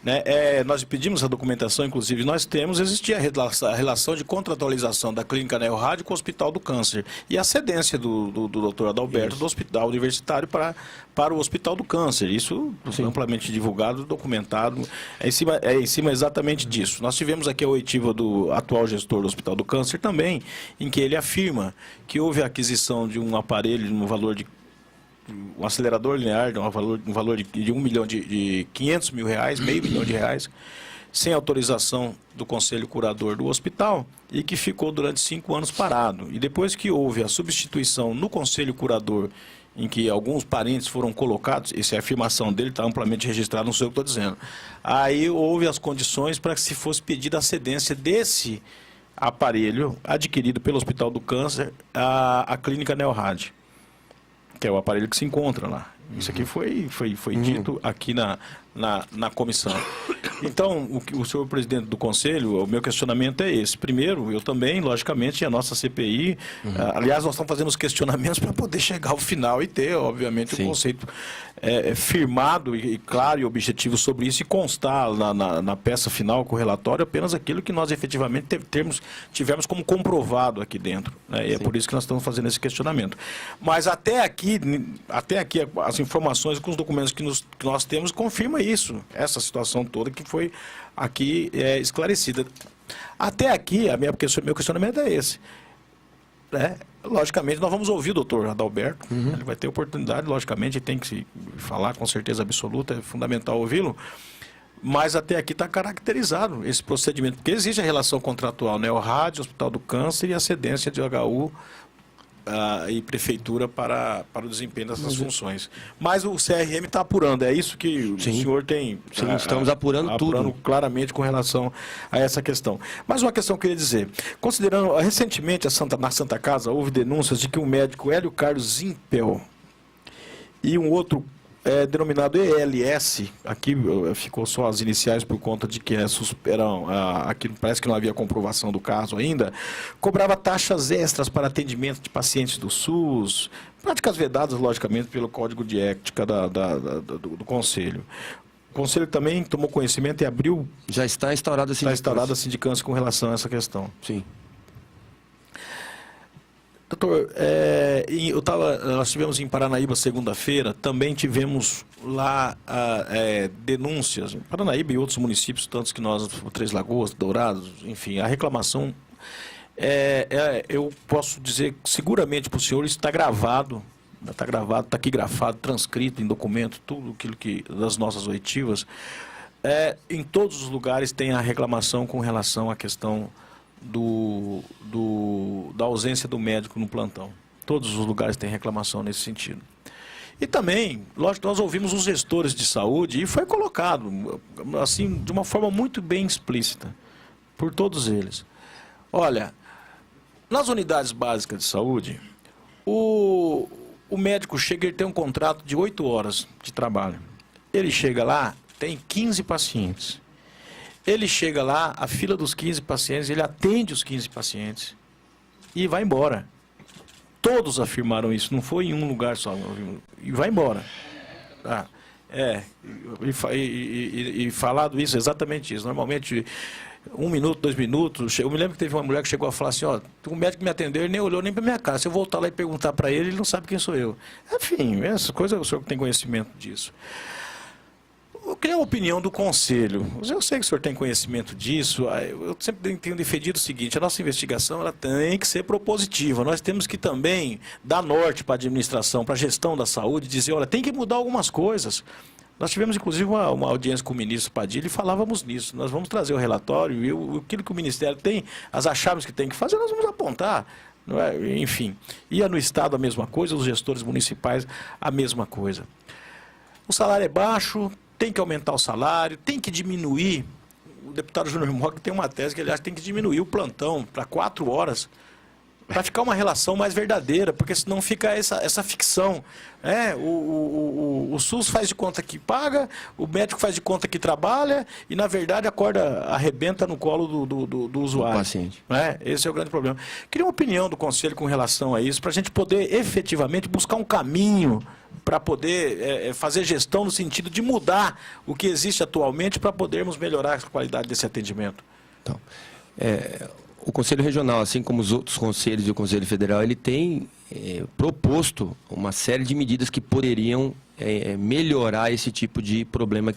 A: Né? Nós pedimos a documentação, inclusive, nós temos, existia a relação de contratualização da Clínica Neo Rádio com o Hospital do Câncer e a cedência do Dr. Adalberto do Hospital Universitário para o Hospital do Câncer. Isso foi amplamente divulgado, documentado, é em cima exatamente disso. Nós tivemos aqui a oitiva do atual gestor do Hospital do Câncer também, em que ele afirma que houve a aquisição de um aparelho no valor de um acelerador linear, um valor de 1 milhão de 500 mil reais, meio milhão de reais, sem autorização do Conselho Curador do hospital e que ficou durante 5 anos parado. E depois que houve a substituição no Conselho Curador, em que alguns parentes foram colocados, essa é a afirmação dele, está amplamente registrado, não sei o que estou dizendo. Aí houve as condições para que se fosse pedida a cedência desse aparelho adquirido pelo Hospital do Câncer à Clínica Neo Rádio, que é o aparelho que se encontra lá. Isso aqui foi dito aqui na comissão. Então, o senhor presidente do Conselho, o meu questionamento é esse. Primeiro, eu também, logicamente, a nossa CPI, aliás, nós estamos fazendo os questionamentos para poder chegar ao final e ter, obviamente, um conceito firmado e claro e objetivo sobre isso e constar na peça final com o relatório apenas aquilo que nós efetivamente tivemos como comprovado aqui dentro. Né? E é por isso que nós estamos fazendo esse questionamento. Mas até aqui as informações com os documentos que nós temos confirma isso, essa situação toda que foi aqui esclarecida. Até aqui, meu questionamento é esse. Logicamente, nós vamos ouvir o doutor Adalberto, ele vai ter oportunidade, logicamente, ele tem que se falar com certeza absoluta, é fundamental ouvi-lo, mas até aqui está caracterizado esse procedimento, porque existe a relação contratual, Neo Rádio, Hospital do Câncer e a cedência de HU e prefeitura para o desempenho dessas funções. Mas o CRM está apurando, é isso que o senhor tem...
D: Sim, estamos apurando tudo.
A: Claramente com relação a essa questão. Mas uma questão que eu queria dizer, considerando, recentemente na Santa Casa houve denúncias de que o médico Hélio Carlos Zimpel e um outro denominado ELS, aqui ficou só as iniciais por conta de que aqui parece que não havia comprovação do caso ainda, cobrava taxas extras para atendimento de pacientes do SUS, práticas vedadas, logicamente, pelo Código de Ética do Conselho. O Conselho também tomou conhecimento e abriu...
D: Já está instaurada a sindicância.
A: Está instaurada a sindicância com relação a essa questão.
D: Sim.
A: Doutor, nós tivemos em Paranaíba segunda-feira, também tivemos lá denúncias, em Paranaíba e outros municípios, tantos que nós, Três Lagoas, Dourados, enfim, a reclamação, eu posso dizer seguramente para o senhor, isso está gravado, está aqui gravado, transcrito em documento, tudo aquilo das nossas oitivas, em todos os lugares tem a reclamação com relação à questão da ausência do médico no plantão. Todos os lugares têm reclamação nesse sentido. E também, lógico, nós ouvimos os gestores de saúde e foi colocado, assim, de uma forma muito bem explícita, por todos eles. Olha, nas unidades básicas de saúde, o médico chega e tem um contrato de 8 horas de trabalho. Ele chega lá, tem 15 pacientes. Ele chega lá, a fila dos 15 pacientes, ele atende os 15 pacientes e vai embora. Todos afirmaram isso, não foi em um lugar só. E vai embora. E falado isso, exatamente isso. Normalmente, 1 minuto, 2 minutos. Eu me lembro que teve uma mulher que chegou a falar assim, o médico que me atendeu, ele nem olhou nem para minha cara. Se eu voltar lá e perguntar para ele, ele não sabe quem sou eu. Enfim, essa coisa, o senhor tem conhecimento disso. Eu queria a opinião do Conselho. Eu sei que o senhor tem conhecimento disso. Eu sempre tenho defendido o seguinte, a nossa investigação ela tem que ser propositiva. Nós temos que também dar norte para a administração, para a gestão da saúde, dizer, olha, tem que mudar algumas coisas. Nós tivemos, inclusive, uma audiência com o ministro Padilha e falávamos nisso. Nós vamos trazer o relatório e aquilo que o Ministério tem, as achaves que tem que fazer, nós vamos apontar. Não é? Enfim, e no Estado a mesma coisa, os gestores municipais a mesma coisa. O salário é baixo, tem que aumentar o salário, tem que diminuir. O deputado Júnior Mock tem uma tese que ele acha que tem que diminuir o plantão para 4 horas, para ficar uma relação mais verdadeira, porque senão fica essa ficção. O SUS faz de conta que paga, o médico faz de conta que trabalha e, na verdade, a corda arrebenta no colo do usuário.
D: Do paciente.
A: Esse é o grande problema. Queria uma opinião do Conselho com relação a isso, para a gente poder efetivamente buscar um caminho para poder fazer gestão no sentido de mudar o que existe atualmente para podermos melhorar a qualidade desse atendimento.
D: Então, o Conselho Regional, assim como os outros conselhos e o Conselho Federal, ele tem proposto uma série de medidas que poderiam melhorar esse tipo de problema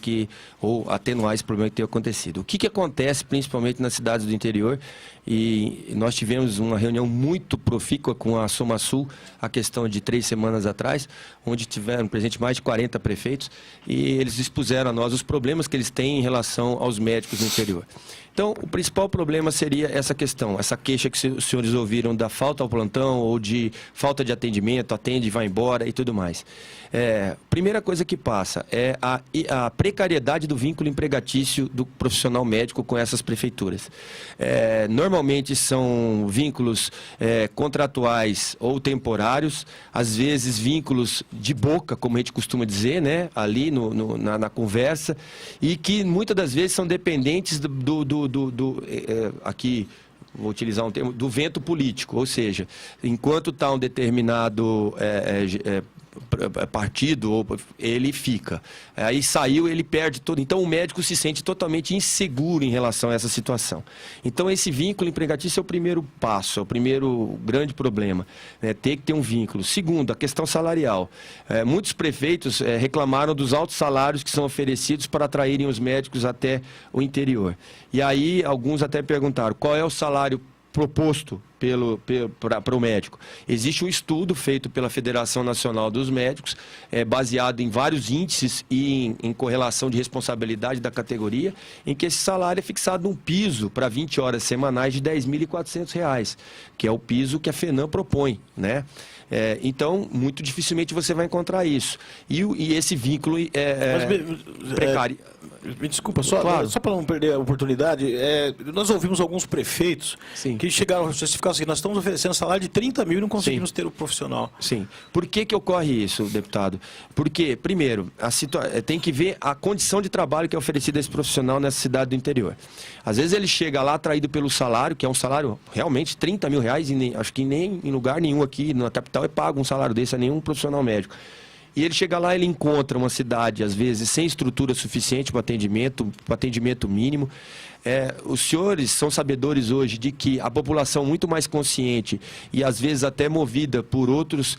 D: ou atenuar esse problema que tem acontecido. O que acontece principalmente nas cidades do interior, e nós tivemos uma reunião muito profícua com a SomaSul, a questão de 3 semanas atrás, onde tiveram presente mais de 40 prefeitos, e eles expuseram a nós os problemas que eles têm em relação aos médicos no interior. Então, o principal problema seria essa questão, essa queixa que os senhores ouviram da falta ao plantão ou de falta de atendimento, atende e vai embora e tudo mais. Primeira coisa que passa é a precariedade do vínculo empregatício do profissional médico com essas prefeituras. Normalmente são vínculos contratuais ou temporários, às vezes vínculos de boca, como a gente costuma dizer, né, ali na conversa, e que muitas das vezes são dependentes aqui vou utilizar um termo, do vento político, ou seja, enquanto está um determinado partido, ele fica. Aí saiu, ele perde todo. Então o médico se sente totalmente inseguro em relação a essa situação. Então esse vínculo empregatício é o primeiro passo, é o primeiro grande problema, ter que ter um vínculo. Segundo, a questão salarial. Muitos prefeitos reclamaram dos altos salários que são oferecidos para atraírem os médicos até o interior. E aí alguns até perguntaram, qual é o salário proposto para o médico? Existe um estudo feito pela Federação Nacional dos Médicos, baseado em vários índices e em correlação de responsabilidade da categoria, em que esse salário é fixado num piso para 20 horas semanais de R$ 10.400, que é o piso que a FENAM propõe, né? Então, muito dificilmente você vai encontrar isso. E esse vínculo precário.
A: Me desculpa, só,
D: Claro.
A: só para não perder a oportunidade, nós ouvimos alguns prefeitos
D: Sim.
A: que chegaram a justificar assim, nós estamos oferecendo salário de 30 mil e não conseguimos
D: Sim.
A: ter o profissional.
D: Sim. Por que ocorre isso, deputado? Porque, primeiro, tem que ver a condição de trabalho que é oferecida a esse profissional nessa cidade do interior. Às vezes ele chega lá atraído pelo salário, que é um salário realmente 30 mil reais, e acho que nem em lugar nenhum aqui na capital é pago um salário desse a nenhum profissional médico. E ele chega lá, ele encontra uma cidade, às vezes, sem estrutura suficiente para atendimento mínimo. Os senhores são sabedores hoje de que a população muito mais consciente e, às vezes, até movida por outros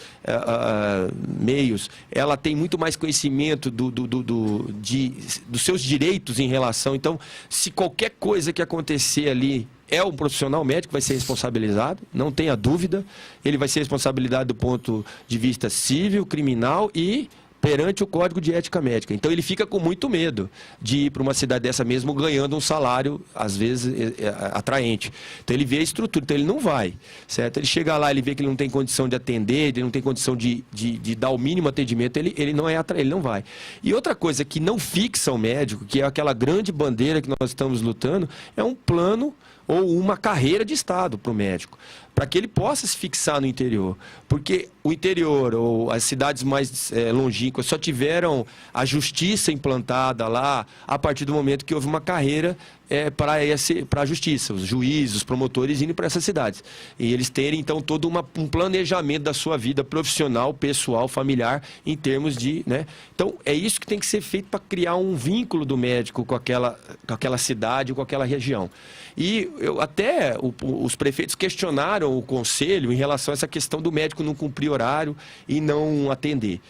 D: meios, ela tem muito mais conhecimento dos seus direitos em relação. Então, se qualquer coisa que acontecer ali um profissional médico, vai ser responsabilizado, não tenha dúvida. Ele vai ser responsabilizado do ponto de vista civil, criminal e perante o Código de Ética Médica. Então ele fica com muito medo de ir para uma cidade dessa mesmo ganhando um salário, às vezes, atraente. Então ele vê a estrutura, então ele não vai, certo? Ele chega lá, ele vê que ele não tem condição de atender, ele não tem condição de dar o mínimo atendimento, ele não vai. E outra coisa que não fixa o médico, que é aquela grande bandeira que nós estamos lutando, é um plano ou uma carreira de Estado para o médico, para que ele possa se fixar no interior. Porque o interior ou as cidades mais longínquas só tiveram a justiça implantada lá a partir do momento que houve uma carreira para a justiça, os juízes, os promotores indo para essas cidades. E eles terem, então, todo um planejamento da sua vida profissional, pessoal, familiar, em termos de... né? Então, é isso que tem que ser feito para criar um vínculo do médico com aquela cidade, com aquela região. E os prefeitos questionaram o conselho em relação a essa questão do médico não cumprir horário e não atender.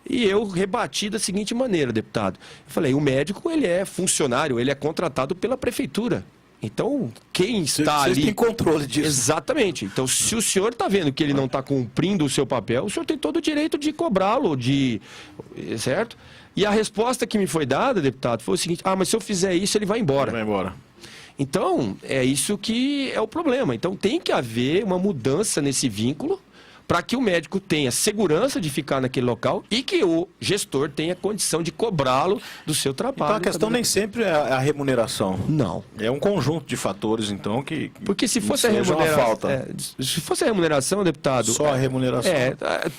D: E eu rebati da seguinte maneira, deputado. Eu falei, o médico, ele é funcionário, ele é contratado pela prefeitura. Então, quem está ali...
A: Vocês têm controle disso.
D: Exatamente. Então, se o senhor está vendo que ele não está cumprindo o seu papel, o senhor tem todo o direito de cobrá-lo, certo? E a resposta que me foi dada, deputado, foi o seguinte, mas se eu fizer isso, ele vai embora.
A: Vai embora.
D: Então, é isso que é o problema. Então, tem que haver uma mudança nesse vínculo para que o médico tenha segurança de ficar naquele local e que o gestor tenha condição de cobrá-lo do seu trabalho.
A: Então a questão nem sempre é a remuneração.
D: Não.
A: É um conjunto de fatores, então, que
D: Porque se fosse a
A: seja uma
D: remuneração,
A: falta.
D: se fosse a remuneração, deputado...
A: Só a remuneração.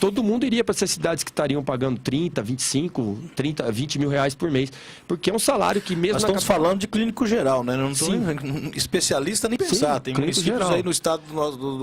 D: Todo mundo iria para essas cidades que estariam pagando 30, 25, 30, 20 mil reais por mês. Porque é um salário que mesmo...
A: Nós estamos falando de clínico geral, né? Não estou especialista nem pensar. Tem
D: clínico
A: municípios
D: geral.
A: aí no estado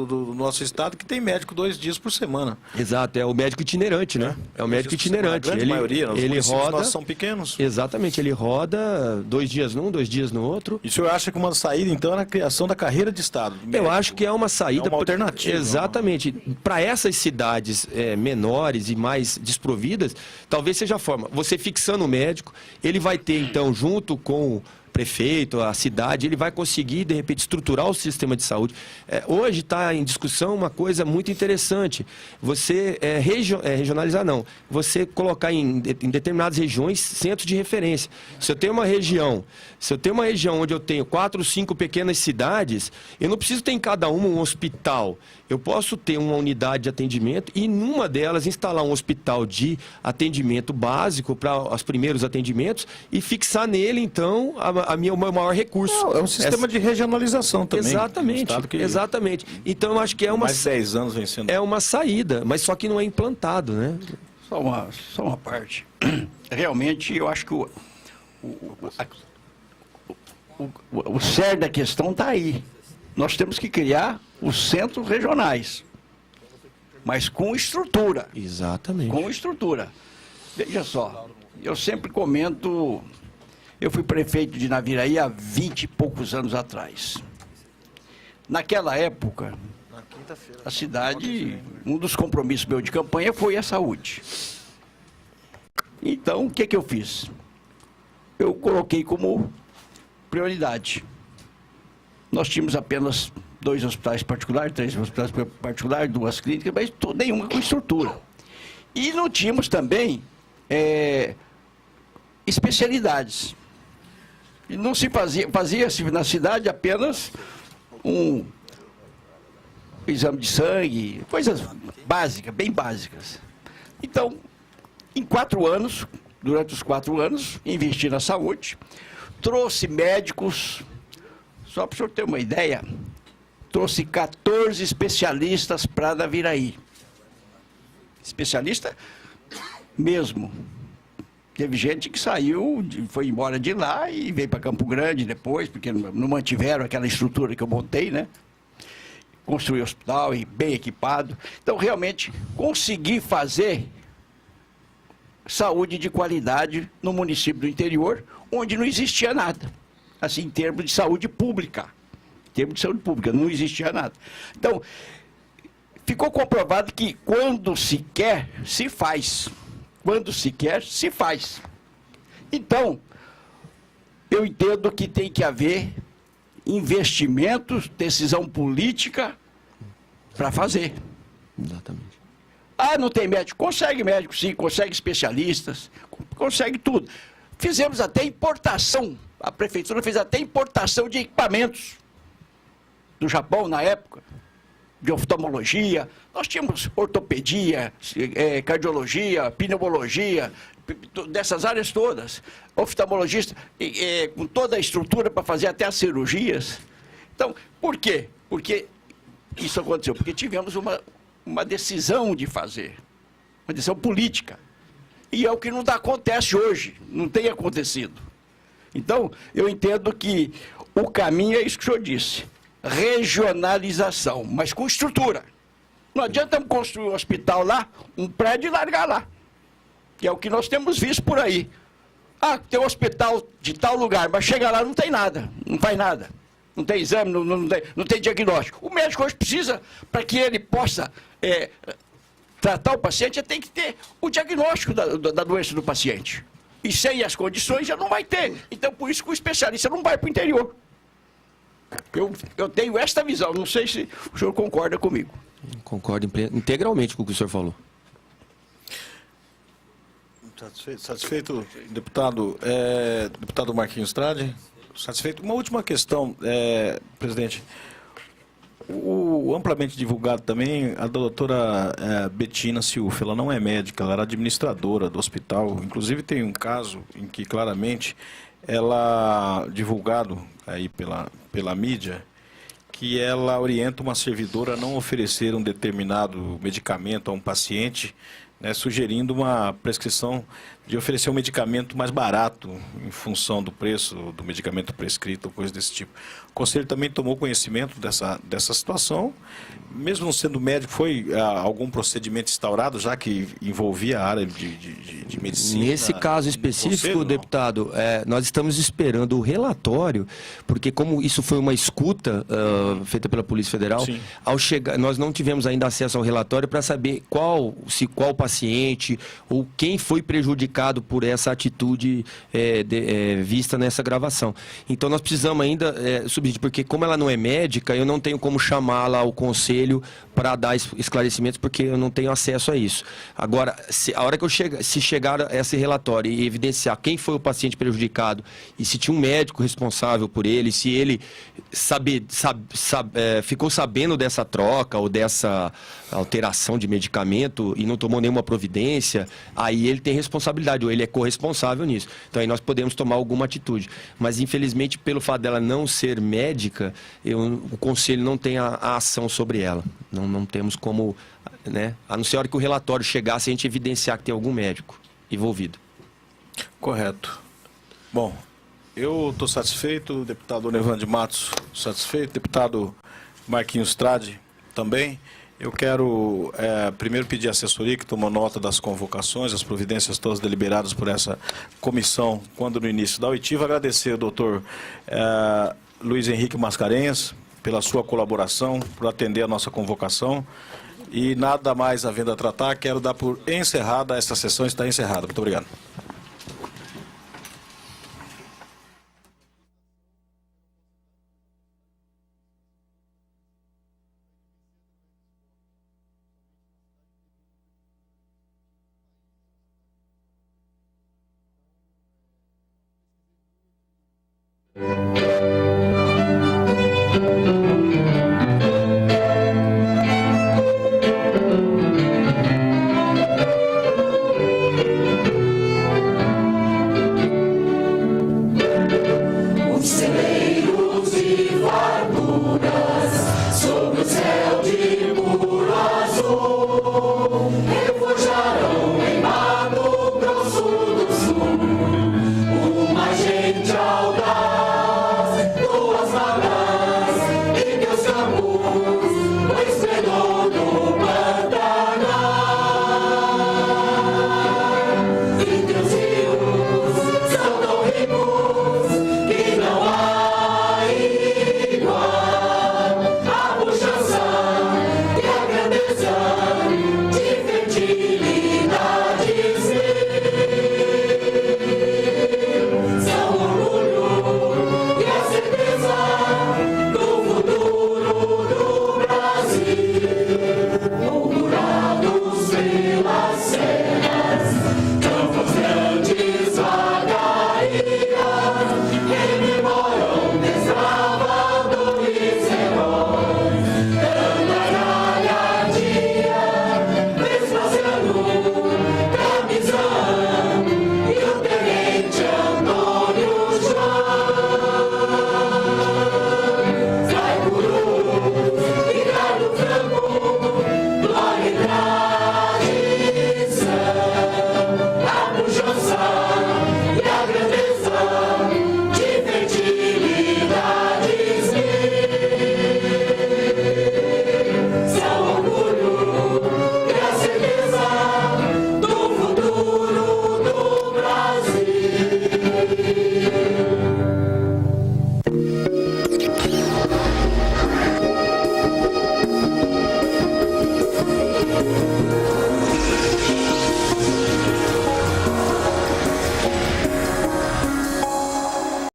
A: do nosso estado que tem médico 2 dias por semana.
D: Exato, é o médico itinerante, né? É o médico itinerante.
A: A grande maioria, os
D: ele
A: municípios
D: roda...
A: nossos são pequenos.
D: Exatamente, ele roda 2 dias num, 2 dias no outro.
A: E o senhor acha que uma saída, então, é a criação da carreira de Estado?
D: Eu acho que é uma saída...
A: É uma alternativa.
D: Exatamente. Para essas cidades menores e mais desprovidas, talvez seja a forma. Você fixando o médico, ele vai ter, então, junto com o prefeito, a cidade, ele vai conseguir, de repente, estruturar o sistema de saúde. Hoje está em discussão uma coisa muito interessante. Você regionalizar, não. Você colocar em determinadas regiões centros de referência. Se eu tenho uma região onde eu tenho 4, 5 pequenas cidades, eu não preciso ter em cada uma um hospital. Eu posso ter uma unidade de atendimento e, numa delas, instalar um hospital de atendimento básico para os primeiros atendimentos e fixar nele, então, o meu maior recurso.
A: É um sistema de regionalização também.
D: Exatamente. Então, eu acho que
A: mais de 10 anos vem sendo.
D: É uma saída, mas só que não é implantado, né?
B: Só uma parte. Realmente, eu acho que o cerne da questão está aí. Nós temos que criar os centros regionais, mas com estrutura.
D: Exatamente.
B: Com estrutura. Veja só, eu sempre comento, eu fui prefeito de Naviraí há 20 e poucos anos atrás. Naquela época, a cidade, um dos compromissos meus de campanha foi a saúde. Então, o que eu fiz? Eu coloquei como prioridade. Nós tínhamos apenas 2 hospitais particulares, 3 hospitais particulares, 2 clínicas, mas nenhuma com estrutura. E não tínhamos também especialidades. E não se fazia-se na cidade apenas um exame de sangue, coisas básicas, bem básicas. Então, em 4 anos, durante os 4 anos, investi na saúde, trouxe médicos, só para o senhor ter uma ideia, trouxe 14 especialistas para Naviraí. Especialista mesmo. Teve gente que saiu, foi embora de lá e veio para Campo Grande depois, porque não mantiveram aquela estrutura que eu montei, né? Construí hospital e bem equipado. Então, realmente, consegui fazer saúde de qualidade no município do interior, onde não existia nada. Assim, em termos de saúde pública. Em termos de saúde pública, não existia nada. Então, ficou comprovado que quando se quer, se faz. Quando se quer, se faz. Então, eu entendo que tem que haver investimentos, decisão política para fazer.
D: Exatamente.
B: Ah, não tem médico? Consegue médico, sim, consegue especialistas, consegue tudo. Fizemos até importação, a prefeitura fez até importação de equipamentos do Japão na época, de oftalmologia. Nós tínhamos ortopedia, cardiologia, pneumologia, dessas áreas todas. Oftalmologista, com toda a estrutura para fazer até as cirurgias. Então, por quê? Porque isso aconteceu, porque tivemos uma decisão de fazer, uma decisão política. E é o que não acontece hoje, não tem acontecido. Então, eu entendo que o caminho é isso que o senhor disse, regionalização, mas com estrutura. Não adianta construir um hospital lá, um prédio e largar lá, que é o que nós temos visto por aí. Ah, tem um hospital de tal lugar, mas chega lá não tem nada, não faz nada. Não tem exame, não tem diagnóstico. O médico hoje precisa, para que ele possa tratar o paciente, tem que ter o diagnóstico da doença do paciente. E sem as condições já não vai ter. Então, por isso que o especialista não vai para o interior. Eu tenho esta visão, não sei se o senhor concorda comigo.
D: Concordo integralmente com o que o senhor falou.
A: Satisfeito, deputado? Deputado Marquinhos Trade? Satisfeito? Uma última questão, presidente. O amplamente divulgado também, a doutora Betina Ciufa, ela não é médica, ela era administradora do hospital. Inclusive tem um caso em que claramente ela, divulgado aí pela mídia, que ela orienta uma servidora a não oferecer um determinado medicamento a um paciente, né, sugerindo uma prescrição de oferecer um medicamento mais barato em função do preço do medicamento prescrito, ou coisa desse tipo. O Conselho também tomou conhecimento dessa situação, mesmo não sendo médico, foi algum procedimento instaurado, já que envolvia a área de medicina?
D: Nesse caso específico,
A: Conselho,
D: deputado, nós estamos esperando o relatório, porque como isso foi uma escuta feita pela Polícia Federal,
A: Sim.
D: ao chegar, nós não tivemos ainda acesso ao relatório para saber qual paciente ou quem foi prejudicado por essa atitude vista nessa gravação. Então nós precisamos ainda subir, porque como ela não é médica, eu não tenho como chamá-la ao conselho para dar esclarecimentos, porque eu não tenho acesso a isso. Agora, a hora que se chegar a esse relatório e evidenciar quem foi o paciente prejudicado e se tinha um médico responsável por ele, se ele ficou sabendo dessa troca ou dessa alteração de medicamento e não tomou nenhuma providência, aí ele tem responsabilidade, ou ele é corresponsável nisso. Então aí nós podemos tomar alguma atitude. Mas infelizmente, pelo fato dela não ser médica, o conselho não tem a ação sobre ela. Não temos como, né? A não ser a hora que o relatório chegasse, a gente evidenciar que tem algum médico envolvido.
A: Correto. Bom, eu estou satisfeito, deputado Nevande Matos satisfeito, deputado Marquinhos Trade também. Eu quero primeiro pedir à assessoria que tomou nota das convocações, as providências todas deliberadas por essa comissão quando no início da oitiva. Agradecer ao doutor Luiz Henrique Mascarenhas pela sua colaboração, por atender a nossa convocação. E nada mais havendo a tratar, quero dar por encerrada, esta sessão está encerrada. Muito obrigado.
F: Música